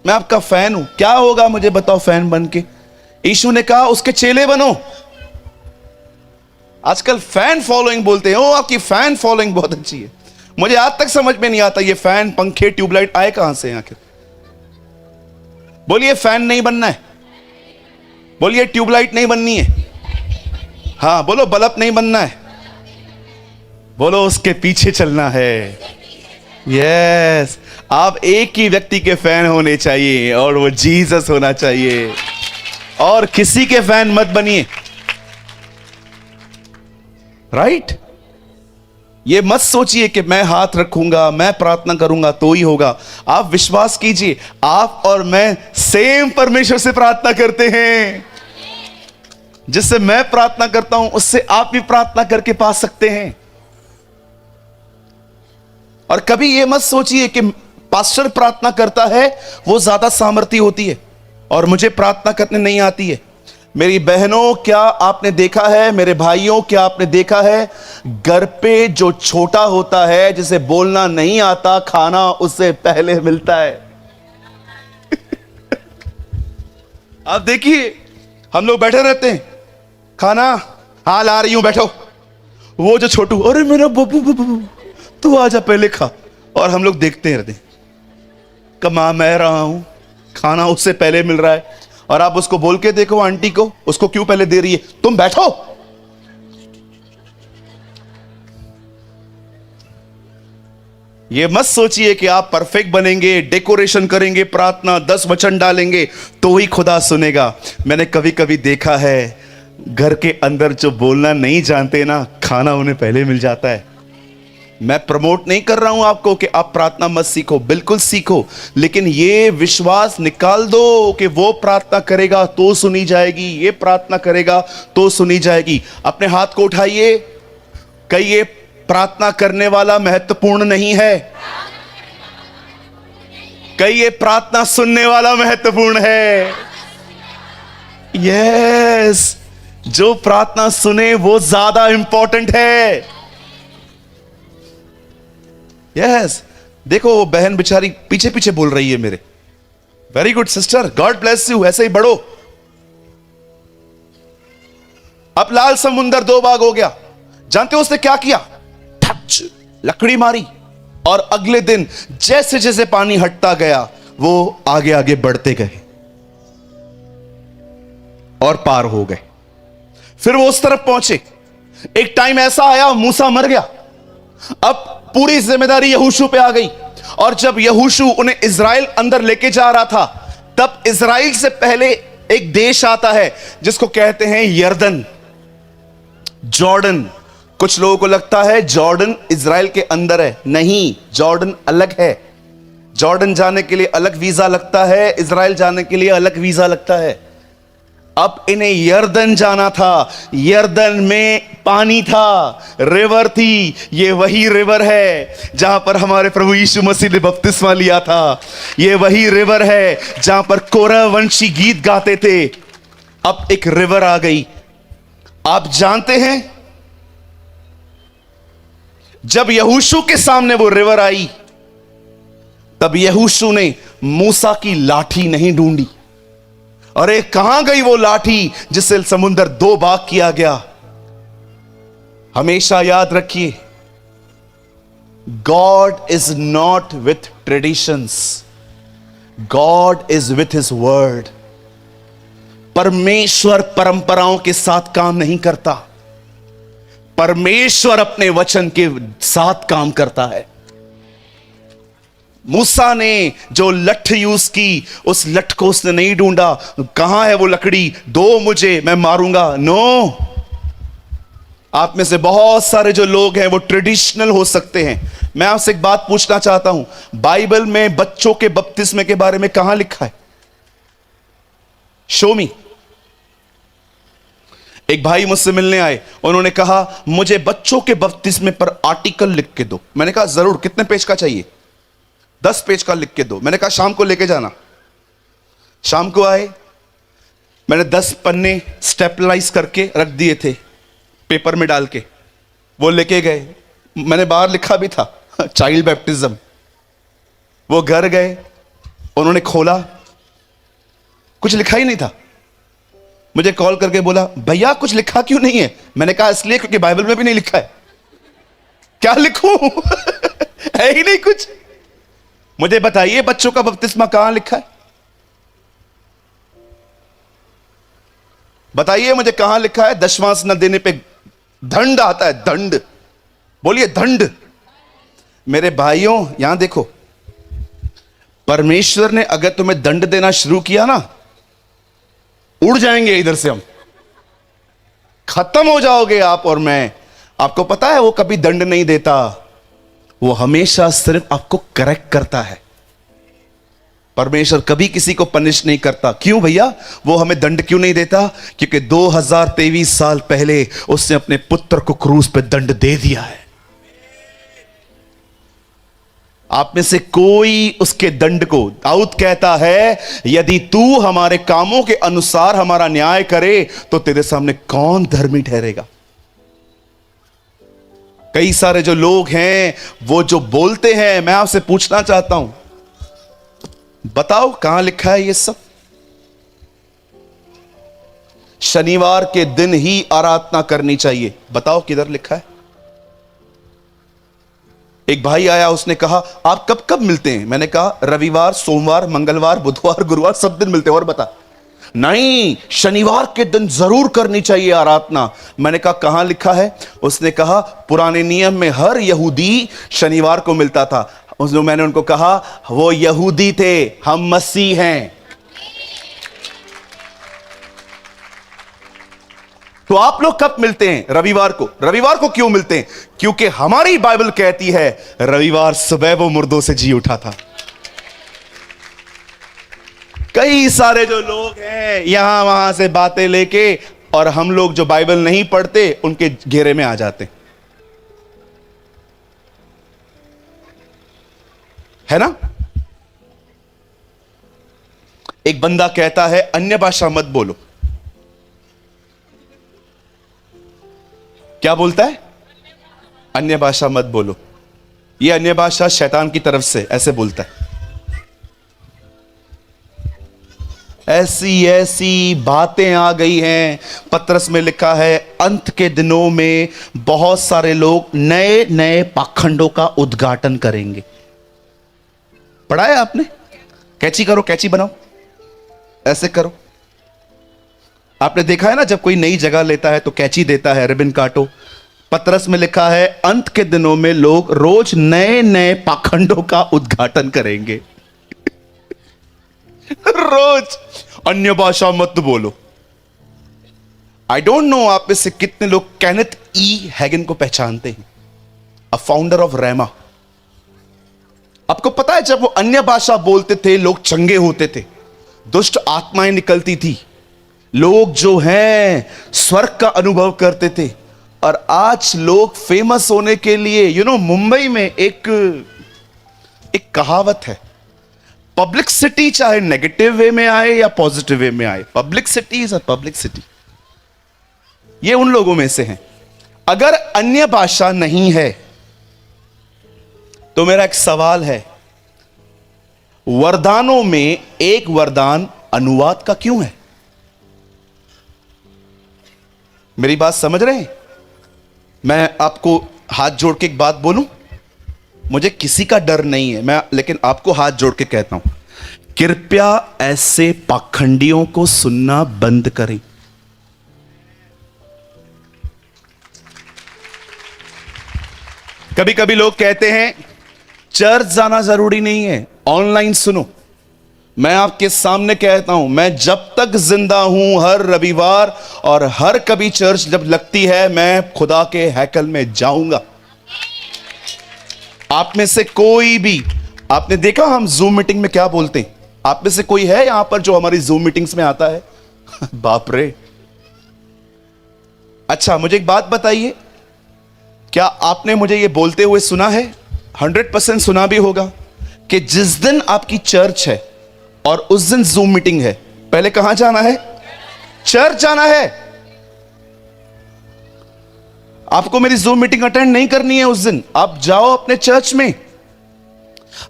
मैं आपका फैन हूं, क्या होगा मुझे बताओ फैन बन के? यीशु ने कहा उसके चेले बनो। आजकल फैन फॉलोइंग बोलते हैं, ओ आपकी फैन फॉलोइंग बहुत अच्छी है। मुझे आज तक समझ में नहीं आता ये फैन पंखे ट्यूबलाइट आए कहां से आखिर? बोलिए फैन नहीं बनना है, बोलिए ट्यूबलाइट नहीं बननी है, हाँ बोलो बल्ब नहीं बनना है, बोलो उसके पीछे चलना है। यस, आप एक ही व्यक्ति के फैन होने चाहिए और वो जीसस होना चाहिए, और किसी के फैन मत बनिए। राइट? ये मत सोचिए कि मैं हाथ रखूंगा, मैं प्रार्थना करूंगा तो ही होगा। आप विश्वास कीजिए, आप और मैं सेम परमेश्वर से प्रार्थना करते हैं। जिससे मैं प्रार्थना करता हूं उससे आप भी प्रार्थना करके पा सकते हैं। और कभी यह मत सोचिए कि पास्टर प्रार्थना करता है वो ज्यादा सामर्थ्य होती है और मुझे प्रार्थना करने नहीं आती है। मेरी बहनों क्या आपने देखा है, मेरे भाइयों क्या आपने देखा है, घर पे जो छोटा होता है जिसे बोलना नहीं आता, खाना उससे पहले मिलता है। आप देखिए हम लोग बैठे रहते हैं, खाना हाँ ला रही हूं बैठो। वो जो छोटू, अरे मेरा बबू बबू तू आजा पहले खा, और हम लोग देखते रहते हैं। कमा मैं रहा हूं, खाना उससे पहले मिल रहा है, और आप उसको बोल के देखो आंटी को, उसको क्यों पहले दे रही है, तुम बैठो। ये मत सोचिए कि आप परफेक्ट बनेंगे, डेकोरेशन करेंगे, प्रार्थना 10 वचन डालेंगे तो ही खुदा सुनेगा। मैंने कभी कभी देखा है, घर के अंदर जो बोलना नहीं जानते ना, खाना उन्हें पहले मिल जाता है। मैं प्रमोट नहीं कर रहा हूं आपको कि आप प्रार्थना मत सीखो, बिल्कुल सीखो, लेकिन ये विश्वास निकाल दो कि वो प्रार्थना करेगा तो सुनी जाएगी, ये प्रार्थना करेगा तो सुनी जाएगी। अपने हाथ को उठाइए, कहिए प्रार्थना करने वाला महत्वपूर्ण नहीं है, कहिए प्रार्थना सुनने वाला महत्वपूर्ण है। यस, जो प्रार्थना सुने वो ज्यादा इंपॉर्टेंट है। यस, देखो वो बहन बेचारी पीछे पीछे बोल रही है मेरे। Very good sister, God bless you, ऐसे ही बढ़ो। अब लाल समुंदर 2 भाग हो गया। जानते हो उसने क्या किया? ठच, लकड़ी मारी, और अगले दिन जैसे जैसे पानी हटता गया वो आगे आगे बढ़ते गए और पार हो गए। फिर वो उस तरफ पहुंचे। एक टाइम ऐसा आया, मूसा मर गया। अब पूरी जिम्मेदारी यहोशू पे आ गई, और जब यहोशू उन्हें इजराइल अंदर लेके जा रहा था, तब इजराइल से पहले एक देश आता है जिसको कहते हैं यरदन, जॉर्डन। कुछ लोगों को लगता है जॉर्डन इजराइल के अंदर है, नहीं, जॉर्डन अलग है। जॉर्डन जाने के लिए अलग वीजा लगता है, इजराइल जाने के लिए अलग वीजा लगता है। अब इन्हें यरदन जाना था। यरदन में पानी था, रिवर थी। ये वही रिवर है जहां पर हमारे प्रभु यीशु मसीह ने बपतिस्मा लिया था। ये वही रिवर है जहां पर कोरह वंशी गीत गाते थे। अब एक रिवर आ गई। आप जानते हैं, जब यहोशू के सामने वो रिवर आई, तब यहोशू ने मूसा की लाठी नहीं ढूंढी। अरे कहां गई वो लाठी जिससे समुंदर 2 भाग किया गया? हमेशा याद रखिए, God is not with traditions, God is with his word. परमेश्वर परंपराओं के साथ काम नहीं करता, परमेश्वर अपने वचन के साथ काम करता है। मूसा ने जो लठ यूज की, उस लठ को उसने नहीं ढूंढा, कहां है वो लकड़ी, दो मुझे, मैं मारूंगा। नो, आप में से बहुत सारे जो लोग हैं वो ट्रेडिशनल हो सकते हैं। मैं आपसे एक बात पूछना चाहता हूं, बाइबल में बच्चों के बपतिस्मे के बारे में कहां लिखा है? शो मी। एक भाई मुझसे मिलने आए, उन्होंने कहा मुझे बच्चों के बपतिस्मे पर आर्टिकल लिख के दो। मैंने कहा जरूर, कितने पेज का चाहिए? 10 पेज का लिख के दो। मैंने कहा शाम को लेके जाना। शाम को आए, मैंने 10 पन्ने स्टेपलाइज करके रख दिए थे पेपर में डाल के, वो लेके गए। मैंने बाहर लिखा भी था चाइल्ड बैप्टिज्म। वो घर गए, उन्होंने खोला, कुछ लिखा ही नहीं था। मुझे कॉल करके बोला भैया कुछ लिखा क्यों नहीं है? मैंने कहा इसलिए क्योंकि बाइबल में भी नहीं लिखा है। क्या लिखूं? है ही नहीं कुछ। मुझे बताइए बच्चों का बपतिस्मा कहां लिखा है? बताइए मुझे कहां लिखा है 10वां न देने पे दंड आता है? दंड, बोलिए दंड। मेरे भाइयों यहां देखो, परमेश्वर ने अगर तुम्हें दंड देना शुरू किया ना, उड़ जाएंगे इधर से हम, खत्म हो जाओगे आप और मैं। आपको पता है वो कभी दंड नहीं देता, वो हमेशा सिर्फ आपको करेक्ट करता है। परमेश्वर कभी किसी को पनिश नहीं करता। क्यों भैया? वो हमें दंड क्यों नहीं देता? क्योंकि 2023 साल पहले उसने अपने पुत्र को क्रूस पे दंड दे दिया है। आप में से कोई उसके दंड को, दाऊद कहता है यदि तू हमारे कामों के अनुसार हमारा न्याय करे तो तेरे सामने कौन धर्मी ठहरेगा? कई सारे जो लोग हैं वो जो बोलते हैं, मैं आपसे पूछना चाहता हूं, बताओ कहां लिखा है ये सब? शनिवार के दिन ही आराधना करनी चाहिए, बताओ किधर लिखा है? एक भाई आया, उसने कहा आप कब कब मिलते हैं? मैंने कहा रविवार, सोमवार, मंगलवार, बुधवार, गुरुवार, सब दिन मिलते हैं। और बता, नहीं, शनिवार के दिन जरूर करनी चाहिए आराधना। मैंने कहा कहां लिखा है? उसने कहा पुराने नियम में हर यहूदी शनिवार को मिलता था। मैंने उनको कहा वो यहूदी थे, हम मसीह हैं। तो आप लोग कब मिलते हैं? रविवार को। रविवार को क्यों मिलते हैं? क्योंकि हमारी बाइबल कहती है रविवार सुबह वो मुर्दों से जी उठा था। कई सारे जो लोग हैं यहां वहां से बातें लेके, और हम लोग जो बाइबल नहीं पढ़ते उनके घेरे में आ जाते है ना। एक बंदा कहता है अन्य भाषा मत बोलो। क्या बोलता है? अन्य भाषा मत बोलो। यह अन्य भाषा शैतान की तरफ से ऐसे बोलता है। ऐसी ऐसी बातें आ गई हैं। पत्रस में लिखा है अंत के दिनों में बहुत सारे लोग नए नए पाखंडों का उद्घाटन करेंगे। पढ़ा है आपने? कैची करो, कैची बनाओ, ऐसे करो। आपने देखा है ना, जब कोई नई जगह लेता है तो कैची देता है, रिबन काटो। पत्रस में लिखा है अंत के दिनों में लोग रोज नए नए पाखंडों का उद्घाटन करेंगे। रोज अन्य भाषा मत बोलो। आई डोंट नो आप में से कितने लोग केनेथ ई हैगन को पहचानते हैं, अ फाउंडर ऑफ रेमा। आपको पता है जब वो अन्य भाषा बोलते थे लोग चंगे होते थे, दुष्ट आत्माएं निकलती थी, लोग जो हैं स्वर्ग का अनुभव करते थे। और आज लोग फेमस होने के लिए मुंबई में एक कहावत है, पब्लिक सिटी चाहे नेगेटिव वे में आए या पॉजिटिव वे में आए, public city is a public city. ये उन लोगों में से हैं। अगर अन्य भाषा नहीं है तो मेरा एक सवाल है, वरदानों में एक वरदान अनुवाद का क्यों है? मेरी बात समझ रहे हैं? मैं आपको हाथ जोड़ के एक बात बोलूं, मुझे किसी का डर नहीं है, लेकिन आपको हाथ जोड़ के कहता हूं, कृपया ऐसे पाखंडियों को सुनना बंद करें। कभी कभी लोग कहते हैं चर्च जाना जरूरी नहीं है, ऑनलाइन सुनो। मैं आपके सामने कहता हूं, मैं जब तक जिंदा हूं हर रविवार और हर कभी चर्च जब लगती है मैं खुदा के हैकल में जाऊंगा। आप में से कोई भी, आपने देखा हम जूम मीटिंग में क्या बोलते हैं? आप में से कोई है यहां पर जो हमारी जूम मीटिंग्स में आता है? बाप रे। अच्छा, मुझे एक बात बताइए, क्या आपने मुझे यह बोलते हुए सुना है? 100% सुना भी होगा कि जिस दिन आपकी चर्च है और उस दिन जूम मीटिंग है, पहले कहां जाना है? चर्च जाना है। आपको मेरी जूम मीटिंग अटेंड नहीं करनी है उस दिन, आप जाओ अपने चर्च में।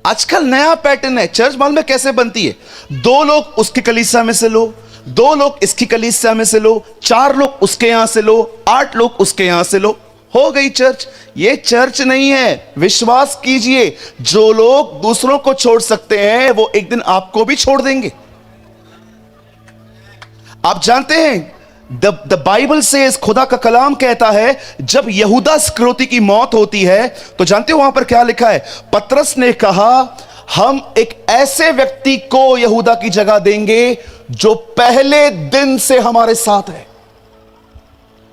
आजकल नया पैटर्न है, चर्च मालूम में कैसे बनती है? 2 लोग उसकी कलीसिया में से लो, 2 लोग इसकी कलीसिया में से लो, 4 लोग उसके यहां से लो, 8 लोग उसके यहां से लो, हो गई चर्च। ये चर्च नहीं है। विश्वास कीजिए, जो लोग दूसरों को छोड़ सकते हैं वो एक दिन आपको भी छोड़ देंगे। आप जानते हैं द बाइबल से खुदा का कलाम कहता है जब यहूदा इस्करियोती की मौत होती है तो जानते हो वहां पर क्या लिखा है? पतरस ने कहा हम एक ऐसे व्यक्ति को यहूदा की जगह देंगे जो पहले दिन से हमारे साथ है।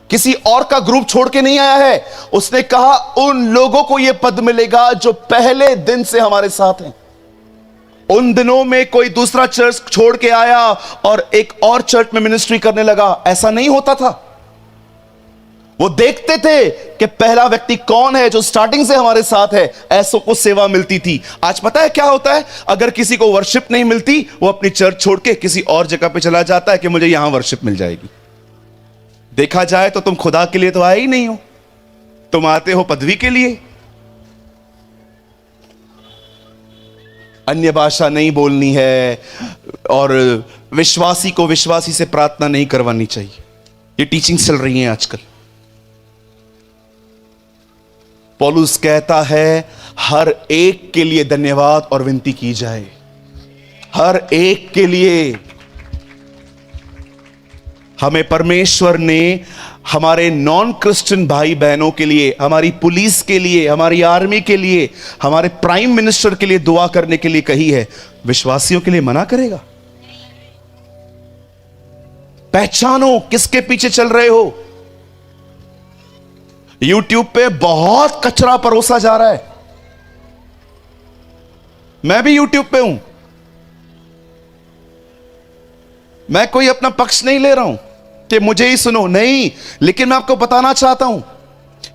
किसी और का ग्रुप छोड़ के नहीं आया है। उसने कहा उन लोगों को यह पद मिलेगा जो पहले दिन से हमारे साथ हैं। उन दिनों में कोई दूसरा चर्च छोड़ के आया और एक और चर्च में मिनिस्ट्री करने लगा, ऐसा नहीं होता था। वो देखते थे कि पहला व्यक्ति कौन है जो स्टार्टिंग से हमारे साथ है, ऐसों को सेवा मिलती थी। आज पता है क्या होता है? अगर किसी को वर्शिप नहीं मिलती, वो अपनी चर्च छोड़ के किसी और जगह पे चला जाता है कि मुझे यहां वर्शिप मिल जाएगी। देखा जाए तो तुम खुदा के लिए तो आए ही नहीं हो, तुम आते हो पदवी के लिए। अन्य भाषा नहीं बोलनी है और विश्वासी को विश्वासी से प्रार्थना नहीं करवानी चाहिए। ये टीचिंग चल रही है आजकल। पौलुस कहता है हर एक के लिए धन्यवाद और विनती की जाए, हर एक के लिए। हमें परमेश्वर ने हमारे नॉन क्रिश्चियन भाई बहनों के लिए, हमारी पुलिस के लिए, हमारी आर्मी के लिए, हमारे प्राइम मिनिस्टर के लिए दुआ करने के लिए कही है। विश्वासियों के लिए मना करेगा? पहचानो किसके पीछे चल रहे हो। YouTube पे बहुत कचरा परोसा जा रहा है। मैं भी YouTube पे हूं, मैं कोई अपना पक्ष नहीं ले रहा हूं कि मुझे ही सुनो, नहीं, लेकिन मैं आपको बताना चाहता हूं,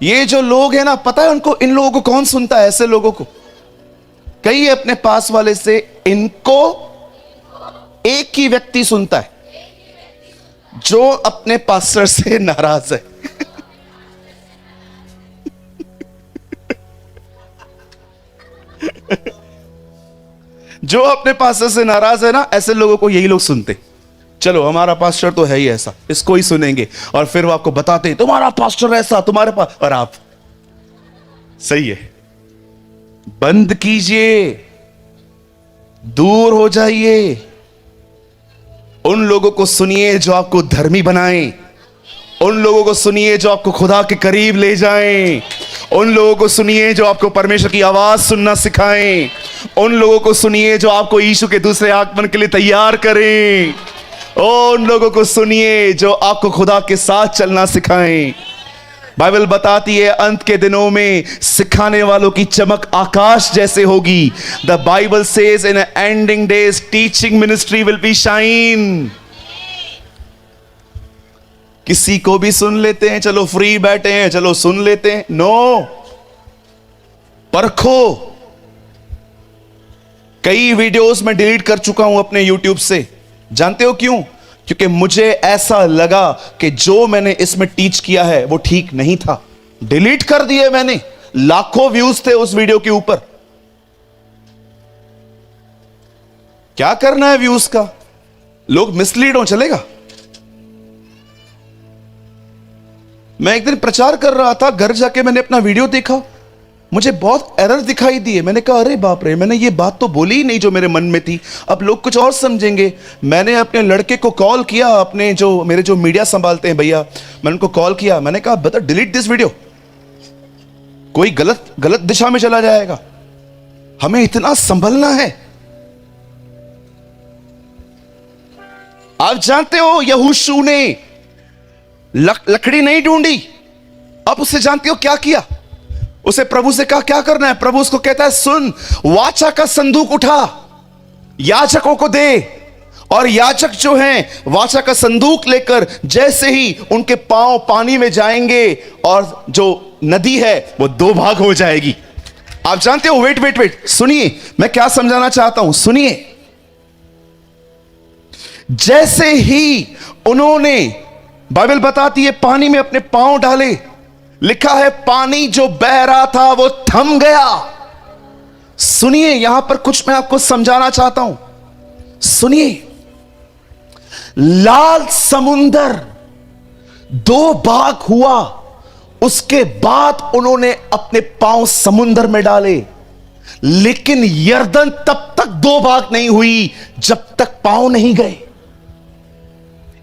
ये जो लोग हैं ना, पता है उनको, इन लोगों को कौन सुनता है? ऐसे लोगों को कई अपने पास वाले से, इनको एक ही व्यक्ति सुनता है जो अपने पास्टर से नाराज है। जो अपने पास्टर से नाराज है ना, ऐसे लोगों को यही लोग सुनते। चलो हमारा पास्टर तो है ही ऐसा, इसको ही सुनेंगे, और फिर वो आपको बताते हैं तुम्हारा पास्टर ऐसा, तुम्हारे पास, और आप सही है। बंद कीजिए, दूर हो जाइए। उन लोगों को सुनिए जो आपको धर्मी बनाएं, उन लोगों को सुनिए जो आपको खुदा के करीब ले जाएं, उन लोगों को सुनिए जो आपको परमेश्वर की आवाज सुनना सिखाएं, उन लोगों को सुनिए जो आपको यीशु के दूसरे आगमन के लिए तैयार करें, उन लोगों को सुनिए जो आपको खुदा के साथ चलना सिखाएं। बाइबल बताती है अंत के दिनों में सिखाने वालों की चमक आकाश जैसे होगी। The Bible says in ending days teaching ministry will be shine. किसी को भी सुन लेते हैं, चलो फ्री बैठे हैं, चलो सुन लेते हैं, नो, परखो। कई वीडियोस में डिलीट कर चुका हूं अपने YouTube से। जानते हो क्यों? क्योंकि मुझे ऐसा लगा कि जो मैंने इसमें टीच किया है वो ठीक नहीं था। डिलीट कर दिए मैंने। लाखों व्यूज थे उस वीडियो के ऊपर। क्या करना है व्यूज का? लोग मिसलीड हो, चलेगा? मैं एक दिन प्रचार कर रहा था, घर जाके मैंने अपना वीडियो देखा, मुझे बहुत एरर दिखाई दिए। मैंने कहा अरे बाप रे, मैंने ये बात तो बोली ही नहीं जो मेरे मन में थी, अब लोग कुछ और समझेंगे। मैंने अपने लड़के को कॉल किया, अपने जो मेरे जो मीडिया संभालते हैं भैया, मैंने उनको कॉल किया, मैंने कहा बता डिलीट दिस वीडियो, कोई गलत दिशा में चला जाएगा। हमें इतना संभलना है। आप जानते हो यहोशू ने लकड़ी नहीं ढूंढी, अब उससे जानते हो क्या किया? उसे प्रभु से कहा क्या करना है? प्रभु उसको कहता है सुन, वाचा का संदूक उठा, याजकों को दे, और याजक जो हैं वाचा का संदूक लेकर जैसे ही उनके पांव पानी में जाएंगे और जो नदी है वो दो भाग हो जाएगी। आप जानते हो, वेट सुनिए, मैं क्या समझाना चाहता हूं, सुनिए। जैसे ही उन्होंने, बाइबल बताती है, पानी में अपने पांव डाले, लिखा है पानी जो बह रहा था वो थम गया। सुनिए, यहां पर कुछ मैं आपको समझाना चाहता हूं, सुनिए। लाल समुंदर दो भाग हुआ, उसके बाद उन्होंने अपने पांव समुंदर में डाले, लेकिन यरदन तब तक दो भाग नहीं हुई जब तक पांव नहीं गए।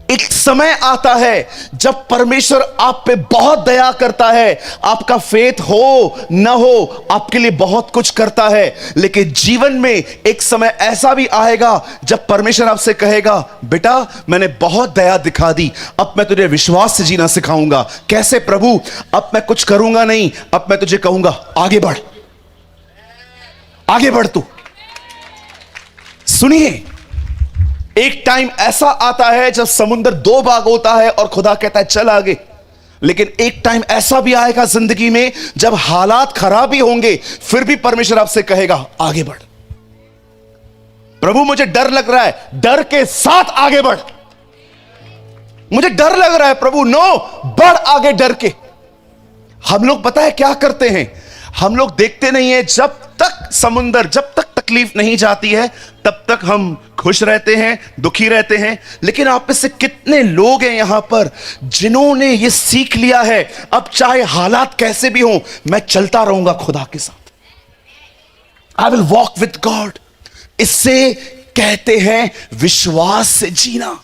एक समय आता है जब परमेश्वर आप पे बहुत दया करता है, आपका फेथ हो न हो, आपके लिए बहुत कुछ करता है, लेकिन जीवन में एक समय ऐसा भी आएगा जब परमेश्वर आपसे कहेगा बेटा मैंने बहुत दया दिखा दी, अब मैं तुझे विश्वास से जीना सिखाऊंगा। कैसे प्रभु? अब मैं कुछ करूंगा नहीं, अब मैं तुझे कहूंगा आगे बढ़, आगे बढ़ तू। सुनिए, एक टाइम ऐसा आता है जब समुद्र दो भाग होता है और खुदा कहता है चल आगे, लेकिन एक टाइम ऐसा भी आएगा जिंदगी में जब हालात खराब ही होंगे, फिर भी परमेश्वर आपसे कहेगा आगे बढ़। प्रभु मुझे डर लग रहा है, डर के साथ आगे बढ़। मुझे डर लग रहा है प्रभु, नो, बढ़ आगे डर के। हम लोग पता है क्या करते हैं? हम लोग देखते नहीं है, जब तक समुंदर, जब तक तकलीफ नहीं जाती है तब तक हम खुश रहते हैं, दुखी रहते हैं। लेकिन आप में से कितने लोग हैं यहां पर जिन्होंने ये सीख लिया है, अब चाहे हालात कैसे भी हों मैं चलता रहूंगा खुदा के साथ, I will walk with God. इससे कहते हैं विश्वास से जीना।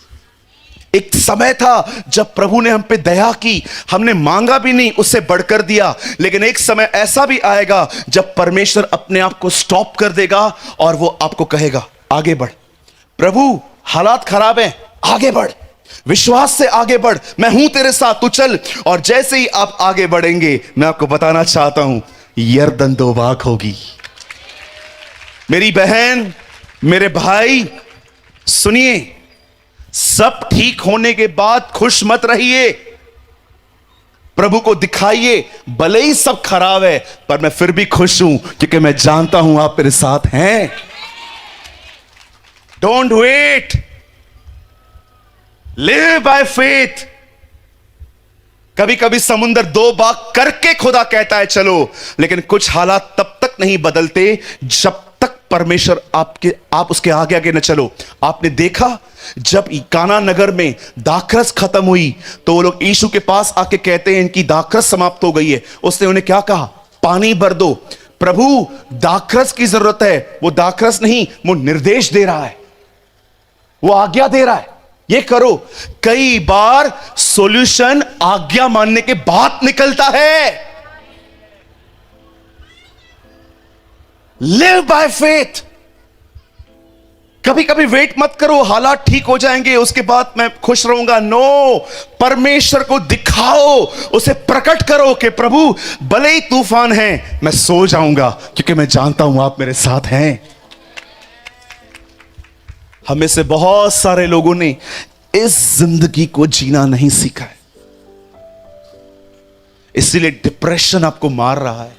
एक समय था जब प्रभु ने हम पे दया की, हमने मांगा भी नहीं, उससे बढ़कर दिया। लेकिन एक समय ऐसा भी आएगा जब परमेश्वर अपने आप को स्टॉप कर देगा और वो आपको कहेगा आगे बढ़। प्रभु हालात खराब हैं, आगे बढ़, विश्वास से आगे बढ़, मैं हूं तेरे साथ, तू चल। और जैसे ही आप आगे बढ़ेंगे, मैं आपको बताना चाहता हूं, यरदन दो भाग होगी। मेरी बहन, मेरे भाई, सुनिए, सब ठीक होने के बाद खुश मत रहिए। प्रभु को दिखाइए, भले ही सब खराब है पर मैं फिर भी खुश हूं क्योंकि मैं जानता हूं आप मेरे साथ हैं। Don't wait, live by faith. कभी कभी समुंदर दो भाग करके खुदा कहता है चलो, लेकिन कुछ हालात तब तक नहीं बदलते जब तक परमेश्वर आप उसके आगे आगे न चलो। आपने देखा जब काना नगर में दाखरस खत्म हुई तो वो लोग यीशु के पास आके कहते हैं इनकी दाखरस समाप्त हो गई है। उसने उन्हें क्या कहा? पानी भर दो। प्रभु दाखरस की जरूरत है, वो दाखरस नहीं, वो निर्देश दे रहा है, वो आज्ञा दे रहा है, ये करो। कई बार सॉल्यूशन आज्ञा मानने के बाद निकलता है। Live by faith. कभी कभी वेट मत करो हालात ठीक हो जाएंगे उसके बाद मैं खुश रहूंगा। नो, परमेश्वर को दिखाओ, उसे प्रकट करो कि प्रभु भले ही तूफान है, मैं सो जाऊंगा क्योंकि मैं जानता हूं आप मेरे साथ हैं। हमें से बहुत सारे लोगों ने इस जिंदगी को जीना नहीं सीखा है, इसीलिए डिप्रेशन आपको मार रहा है,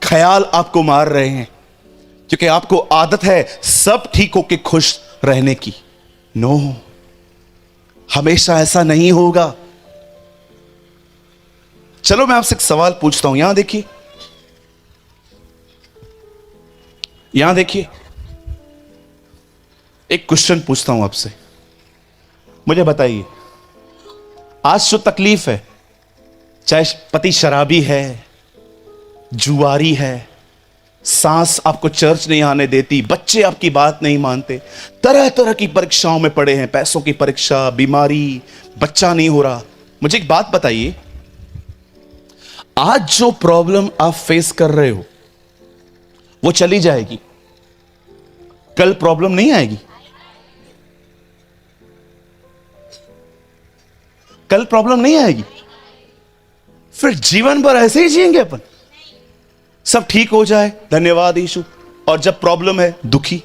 ख्याल आपको मार रहे हैं, क्योंकि आपको आदत है सब ठीक होके खुश रहने की। नो, हमेशा ऐसा नहीं होगा। चलो मैं आपसे एक सवाल पूछता हूं, यहां देखिए, यहां देखिए, एक क्वेश्चन पूछता हूं आपसे, मुझे बताइए, आज जो तकलीफ है, चाहे पति शराबी है, जुआरी है, सास आपको चर्च नहीं आने देती, बच्चे आपकी बात नहीं मानते, तरह तरह की परीक्षाओं में पड़े हैं, पैसों की परीक्षा, बीमारी, बच्चा नहीं हो रहा। मुझे एक बात बताइए, आज जो प्रॉब्लम आप फेस कर रहे हो वो चली जाएगी, कल प्रॉब्लम नहीं आएगी, कल प्रॉब्लम नहीं आएगी, फिर जीवन भर ऐसे ही जिएंगे अपन, सब ठीक हो जाए धन्यवाद यीशु, और जब प्रॉब्लम है दुखी।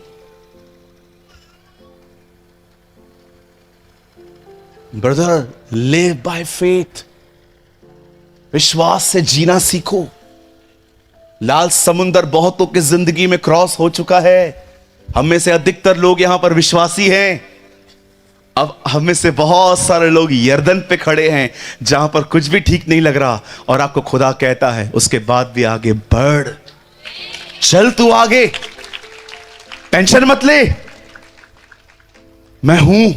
ब्रदर, लिव बाय फेथ, विश्वास से जीना सीखो। लाल समुंदर बहुतों की जिंदगी में क्रॉस हो चुका है, हम में से अधिकतर लोग यहां पर विश्वासी हैं। अब हम में से बहुत सारे लोग यरदन पे खड़े हैं जहां पर कुछ भी ठीक नहीं लग रहा, और आपको खुदा कहता है उसके बाद भी आगे बढ़, चल तू आगे, टेंशन मत ले, मैं हूं।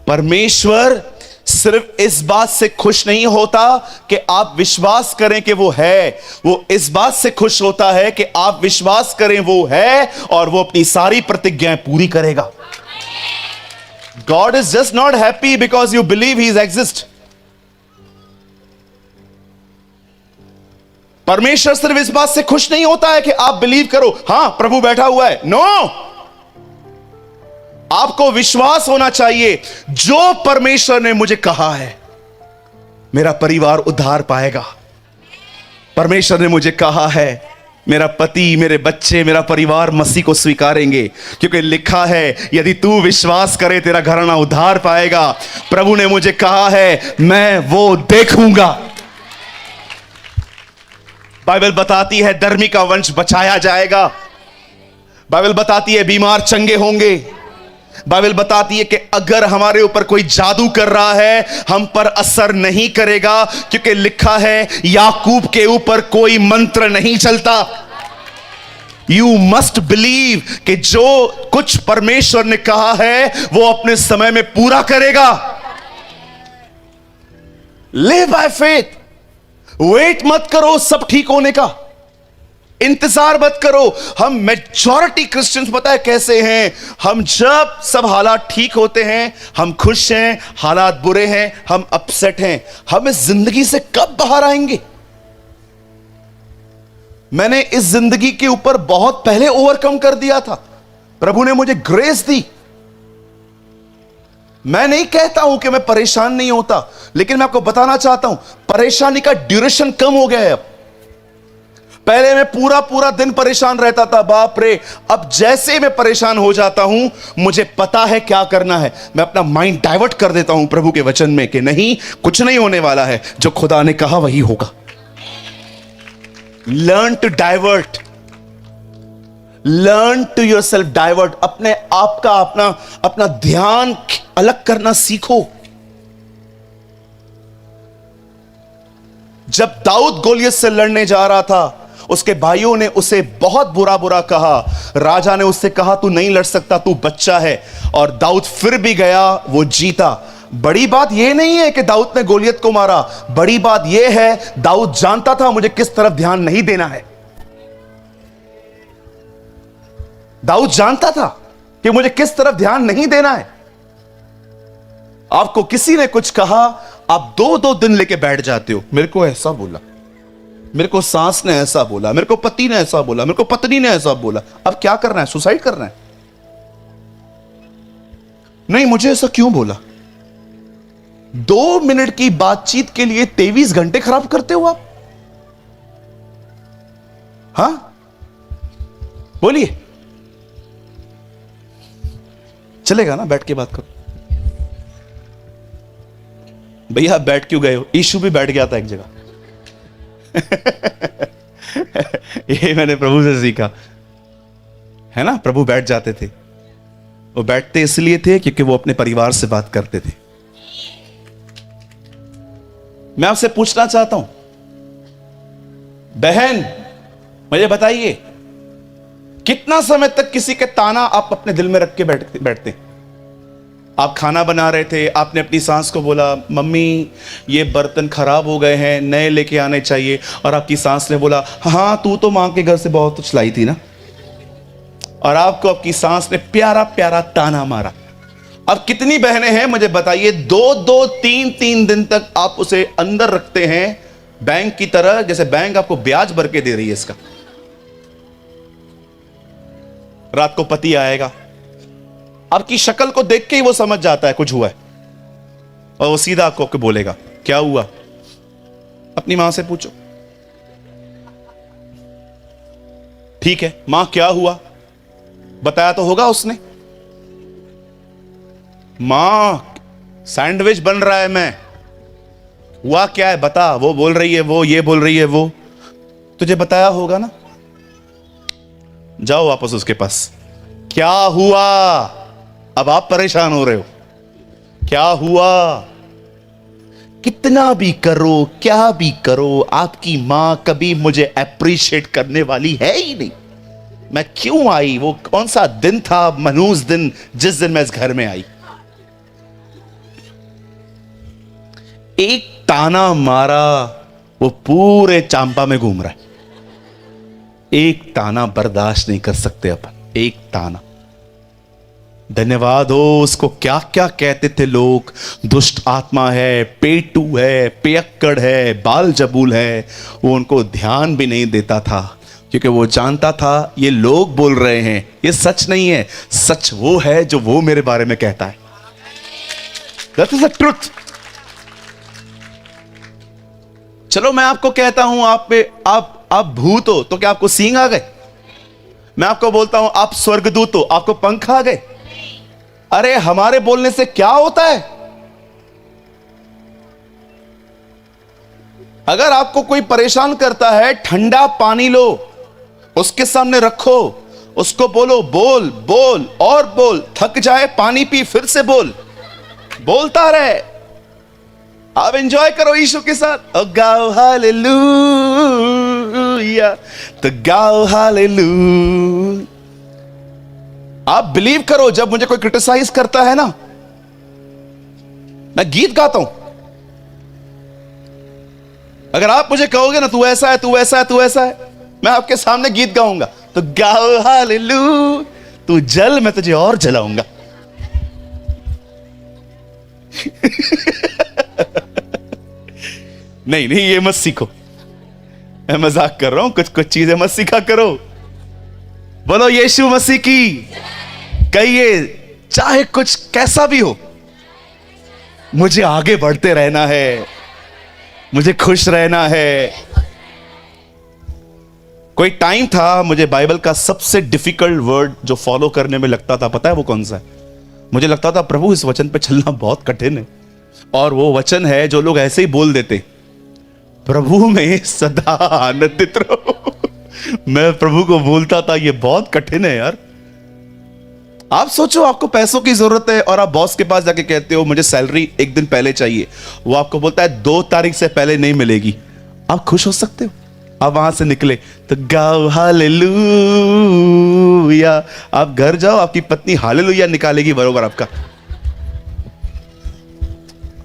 परमेश्वर सिर्फ इस बात से खुश नहीं होता कि आप विश्वास करें कि वो है, वो इस बात से खुश होता है कि आप विश्वास करें वो है और वो अपनी सारी प्रतिज्ञाएं पूरी करेगा। God is just not happy because you believe he exists. परमेश्वर सिर्फ इस बात से खुश नहीं होता है कि आप बिलीव करो, हां प्रभु बैठा हुआ है। नो, आपको विश्वास होना चाहिए, जो परमेश्वर ने मुझे कहा है मेरा परिवार उद्धार पाएगा। परमेश्वर ने मुझे कहा है मेरा पति, मेरे बच्चे, मेरा परिवार मसीह को स्वीकारेंगे, क्योंकि लिखा है यदि तू विश्वास करे तेरा घराना उद्धार पाएगा। प्रभु ने मुझे कहा है मैं वो देखूंगा। बाइबल बताती है धर्मी का वंश बचाया जाएगा। बाइबल बताती है बीमार चंगे होंगे। बाइबल बताती है कि अगर हमारे ऊपर कोई जादू कर रहा है हम पर असर नहीं करेगा, क्योंकि लिखा है याकूब के ऊपर कोई मंत्र नहीं चलता। यू मस्ट बिलीव कि जो कुछ परमेश्वर ने कहा है वो अपने समय में पूरा करेगा। लिव बाय फेथ, वेट मत करो सब ठीक होने का। इंतजार मत करो। हम मेजॉरिटी क्रिश्चियंस पता है कैसे हैं? हम जब सब हालात ठीक होते हैं, हम खुश हैं, हालात बुरे हैं, हम अपसेट हैं, हम इस जिंदगी से कब बाहर आएंगे? मैंने इस जिंदगी के ऊपर बहुत पहले ओवरकम कर दिया था। प्रभु ने मुझे ग्रेस दी। मैं नहीं कहता हूं कि मैं परेशान नहीं होता, लेकिन मैं आपको बताना चाहता हूं परेशानी का ड्यूरेशन कम हो गया है अब। पहले मैं पूरा पूरा दिन परेशान रहता था, बाप रे। अब जैसे मैं परेशान हो जाता हूं, मुझे पता है क्या करना है। मैं अपना माइंड डाइवर्ट कर देता हूं प्रभु के वचन में कि नहीं, कुछ नहीं होने वाला है, जो खुदा ने कहा वही होगा। Learn to divert, learn to yourself divert. अपने आप का अपना ध्यान अलग करना सीखो। जब दाऊद गोलियत से लड़ने जा रहा था, उसके भाइयों ने उसे बहुत बुरा बुरा कहा। राजा ने उससे कहा तू नहीं लड़ सकता, तू बच्चा है। और दाऊद फिर भी गया, वो जीता। बड़ी बात यह नहीं है कि दाऊद ने गोलियत को मारा, बड़ी बात यह है दाऊद जानता था मुझे किस तरफ ध्यान नहीं देना है। दाऊद जानता था कि मुझे किस तरफ ध्यान नहीं देना है। आपको किसी ने कुछ कहा, आप 2-2 दिन लेके बैठ जाते हो। मेरे को ऐसा बोला, मेरे को सास ने ऐसा बोला, मेरे को पति ने ऐसा बोला, मेरे को पत्नी ने ऐसा बोला। अब क्या करना है? सुसाइड करना है? नहीं, मुझे ऐसा क्यों बोला? 2 मिनट की बातचीत के लिए 23 घंटे खराब करते हो आप। हां, बोलिए। चलेगा ना? बैठ के बात करो। भैया आप बैठ क्यों गए हो? यीशु भी बैठ गया था एक जगह। ये मैंने प्रभु से सीखा है ना। प्रभु बैठ जाते थे। वो बैठते इसलिए थे क्योंकि वो अपने परिवार से बात करते थे। मैं आपसे पूछना चाहता हूं, बहन मुझे बताइए, कितना समय तक किसी के ताना आप अपने दिल में रख के बैठते? आप खाना बना रहे थे, आपने अपनी सास को बोला मम्मी ये बर्तन खराब हो गए हैं, नए लेके आने चाहिए। और आपकी सास ने बोला हाँ तू तो मां के घर से बहुत कुछ लाई थी ना। और आपको आपकी सास ने प्यारा प्यारा ताना मारा। अब कितनी बहनें हैं मुझे बताइए, 2-2, 3-3 दिन तक आप उसे अंदर रखते हैं बैंक की तरह, जैसे बैंक आपको ब्याज भर के दे रही है इसका। रात को पति आएगा, आपकी शक्ल को देख के ही वो समझ जाता है कुछ हुआ है, और वो सीधा आपको बोलेगा क्या हुआ? अपनी मां से पूछो। ठीक है मां क्या हुआ? बताया तो होगा उसने। मां सैंडविच बन रहा है, मैं। हुआ क्या है बता? वो बोल रही है वो, ये बोल रही है वो। तुझे बताया होगा ना। जाओ वापस उसके पास। क्या हुआ? अब आप परेशान हो रहे हो, क्या हुआ? कितना भी करो, क्या भी करो, आपकी मां कभी मुझे अप्रिशिएट करने वाली है ही नहीं। मैं क्यों आई? वो कौन सा दिन था, मनहूस दिन, जिस दिन मैं इस घर में आई? एक ताना मारा, वो पूरे चांपा में घूम रहा है। एक ताना बर्दाश्त नहीं कर सकते अपन, एक ताना। धन्यवाद हो उसको, क्या क्या कहते थे लोग, दुष्ट आत्मा है, पेटू है, पियक्कड़ है, बाल जबूल है। वो उनको ध्यान भी नहीं देता था, क्योंकि वो जानता था ये लोग बोल रहे हैं, ये सच नहीं है। सच वो है जो वो मेरे बारे में कहता है। That is the truth। चलो मैं आपको कहता हूं आप भूत हो, तो क्या आपको सींग आ गए? मैं आपको बोलता हूं आप स्वर्गदूत हो, आपको पंख आ गए? अरे हमारे बोलने से क्या होता है? अगर आपको कोई परेशान करता है, ठंडा पानी लो, उसके सामने रखो, उसको बोलो बोल बोल और बोल। थक जाए पानी पी, फिर से बोल, बोलता रहे। आप एंजॉय करो यीशु के साथ। गाओ हालेलुया, तो गाओ हालेलुया। आप बिलीव करो, जब मुझे कोई क्रिटिसाइज करता है ना, मैं गीत गाता हूं। अगर आप मुझे कहोगे ना तू ऐसा है, तू ऐसा है, तू ऐसा है, मैं आपके सामने गीत गाऊंगा तो गाओ हालेलुया, तू जल मैं तुझे और जलाऊंगा। नहीं नहीं, ये मत सीखो, मैं मजाक कर रहा हूं, कुछ कुछ चीजें मत सीखा करो। बोलो यीशु मसीह की। कहिए चाहे कुछ कैसा भी हो, मुझे आगे बढ़ते रहना है, मुझे खुश रहना है। कोई टाइम था मुझे बाइबल का सबसे डिफिकल्ट वर्ड जो फॉलो करने में लगता था, पता है वो कौन सा है? मुझे लगता था प्रभु इस वचन पे चलना बहुत कठिन है, और वो वचन है जो लोग ऐसे ही बोल देते, प्रभु में सदा आनंदित रहो। मैं प्रभु को बोलता था ये बहुत कठिन है यार। आप सोचो आपको पैसों की जरूरत है और आप बॉस के पास जाके कहते हो मुझे सैलरी एक दिन पहले चाहिए, वो आपको बोलता है 2 तारीख से पहले नहीं मिलेगी, आप खुश हो सकते हो? आप वहां से निकले तो गाओ हालेलुया, आप घर जाओ आपकी पत्नी हालेलुया निकालेगी बरोबर आपका।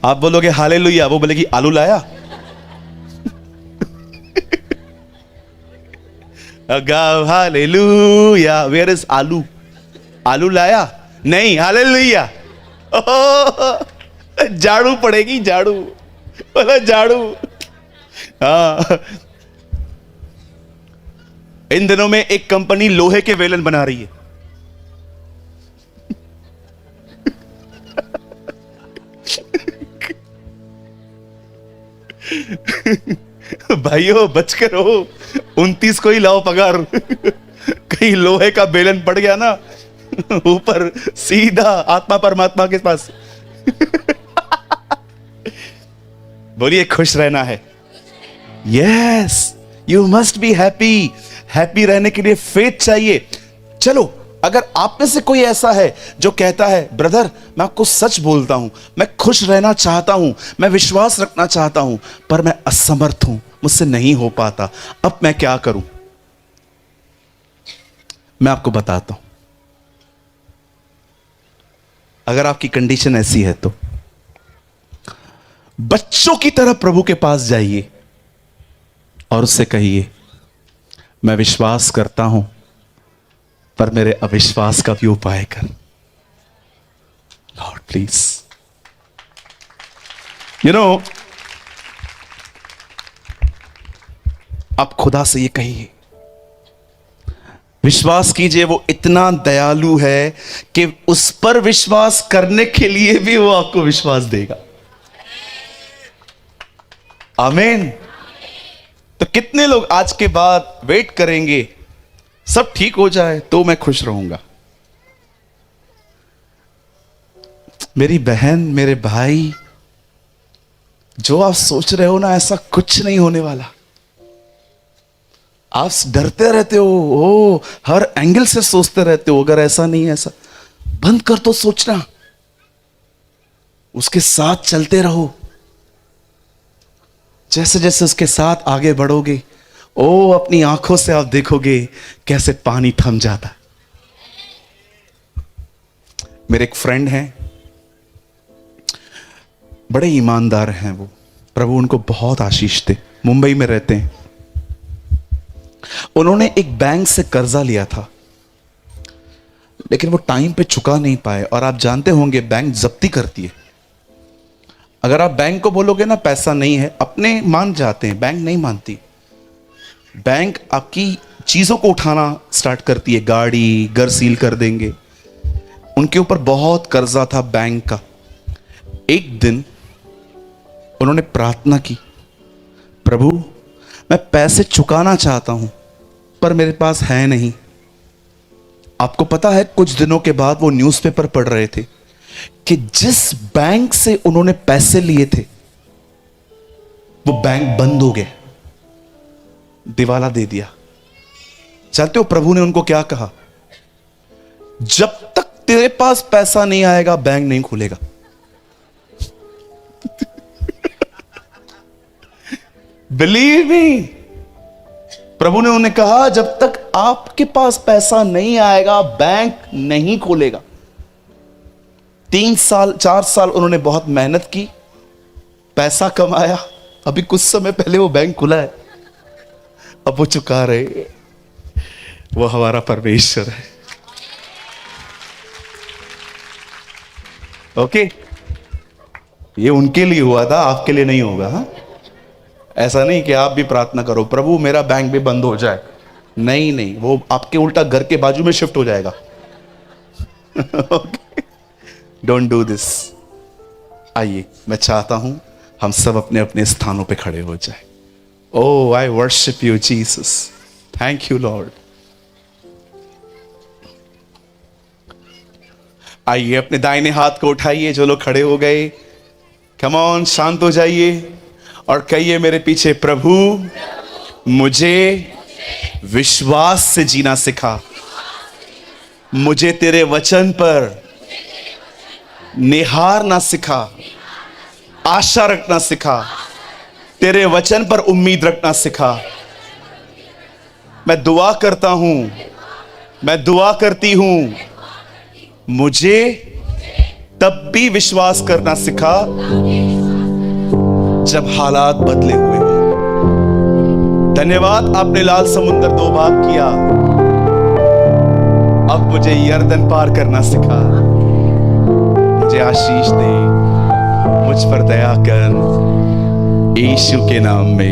आप बोलोगे हालेलुया, वो बोलेगी आलू लाया। गाओ हालेलुया, वेयर इज आलू? आलू लाया नहीं, हालेलुया। झाड़ू पड़ेगी, झाड़ू बोला, झाड़ू। हाँ, इन दिनों में एक कंपनी लोहे के वेलन बना रही है। भाइयों बच कर हो, 29 को ही लाओ पगार। कहीं लोहे का बेलन पड़ गया ना ऊपर, सीधा आत्मा परमात्मा के पास। बोलिए खुश रहना है। Yes, you must be happy. Happy रहने के लिए फेथ चाहिए। चलो, अगर आप में से कोई ऐसा है जो कहता है ब्रदर मैं आपको सच बोलता हूं, मैं खुश रहना चाहता हूं, मैं विश्वास रखना चाहता हूं, पर मैं असमर्थ हूं, मुझसे नहीं हो पाता, अब मैं क्या करूं? मैं आपको बताता हूं। अगर आपकी कंडीशन ऐसी है तो बच्चों की तरह प्रभु के पास जाइए और उससे कहिए मैं विश्वास करता हूं, पर मेरे अविश्वास का भी उपाय कर लॉर्ड प्लीज। यू नो, आप खुदा से ये कहिए, विश्वास कीजिए वो इतना दयालु है कि उस पर विश्वास करने के लिए भी वो आपको विश्वास देगा। आमीन। तो कितने लोग आज के बाद वेट करेंगे सब ठीक हो जाए तो मैं खुश रहूंगा? मेरी बहन, मेरे भाई, जो आप सोच रहे हो ना, ऐसा कुछ नहीं होने वाला। आप डरते रहते हो, ओ हर एंगल से सोचते रहते हो, अगर ऐसा नहीं है ऐसा, बंद कर दो सोचना, उसके साथ चलते रहो। जैसे जैसे उसके साथ आगे बढ़ोगे, ओ अपनी आंखों से आप देखोगे कैसे पानी थम जाता। मेरे एक फ्रेंड हैं, बड़े ईमानदार हैं वो, प्रभु उनको बहुत आशीष दे, मुंबई में रहते हैं। उन्होंने एक बैंक से कर्जा लिया था, लेकिन वो टाइम पे चुका नहीं पाए, और आप जानते होंगे बैंक जब्ती करती है। अगर आप बैंक को बोलोगे ना पैसा नहीं है, अपने मान जाते हैं, बैंक नहीं मानती। बैंक आपकी चीजों को उठाना स्टार्ट करती है, गाड़ी, घर सील कर देंगे। उनके ऊपर बहुत कर्जा था बैंक का। एक दिन उन्होंने प्रार्थना की, प्रभु मैं पैसे चुकाना चाहता हूं, पर मेरे पास है नहीं। आपको पता है, कुछ दिनों के बाद वो न्यूज़पेपर पढ़ रहे थे कि जिस बैंक से उन्होंने पैसे लिए थे वो बैंक बंद हो गया, दिवाला दे दिया। जानते हो प्रभु ने उनको क्या कहा? जब तक तेरे पास पैसा नहीं आएगा बैंक नहीं खुलेगा। बिलीव मी, प्रभु ने उन्हें कहा जब तक आपके पास पैसा नहीं आएगा बैंक नहीं खुलेगा। 3 साल 4 साल उन्होंने बहुत मेहनत की, पैसा कमाया, अभी कुछ समय पहले वो बैंक खुला है। अब वो चुका रहे, वो हमारा परमेश्वर है। ओके, ये उनके लिए हुआ था, आपके लिए नहीं होगा। हाँ, ऐसा नहीं कि आप भी प्रार्थना करो प्रभु मेरा बैंक भी बंद हो जाए, नहीं नहीं, वो आपके उल्टा घर के बाजू में शिफ्ट हो जाएगा। Don't do this. आइए, मैं चाहता हूं हम सब अपने अपने स्थानों पे खड़े हो जाए। Oh I worship you Jesus, thank you Lord. आइए, अपने दाहिने हाथ को उठाइए जो लोग खड़े हो गए। कम ऑन, शांत हो जाइए और कहिए मेरे पीछे, प्रभु मुझे विश्वास से जीना सिखा, मुझे तेरे वचन पर निहारना सिखा, आशा रखना सिखा, तेरे वचन पर उम्मीद रखना सिखा। मैं दुआ करता हूं, मैं दुआ करती हूं, मुझे तब भी विश्वास करना सिखा जब हालात बदले हुए हैं। धन्यवाद, आपने लाल समुंदर 2 भाग किया, अब मुझे यरदन पार करना सिखा। मुझे आशीष दे, मुझ पर दया कर, यीशु के नाम में।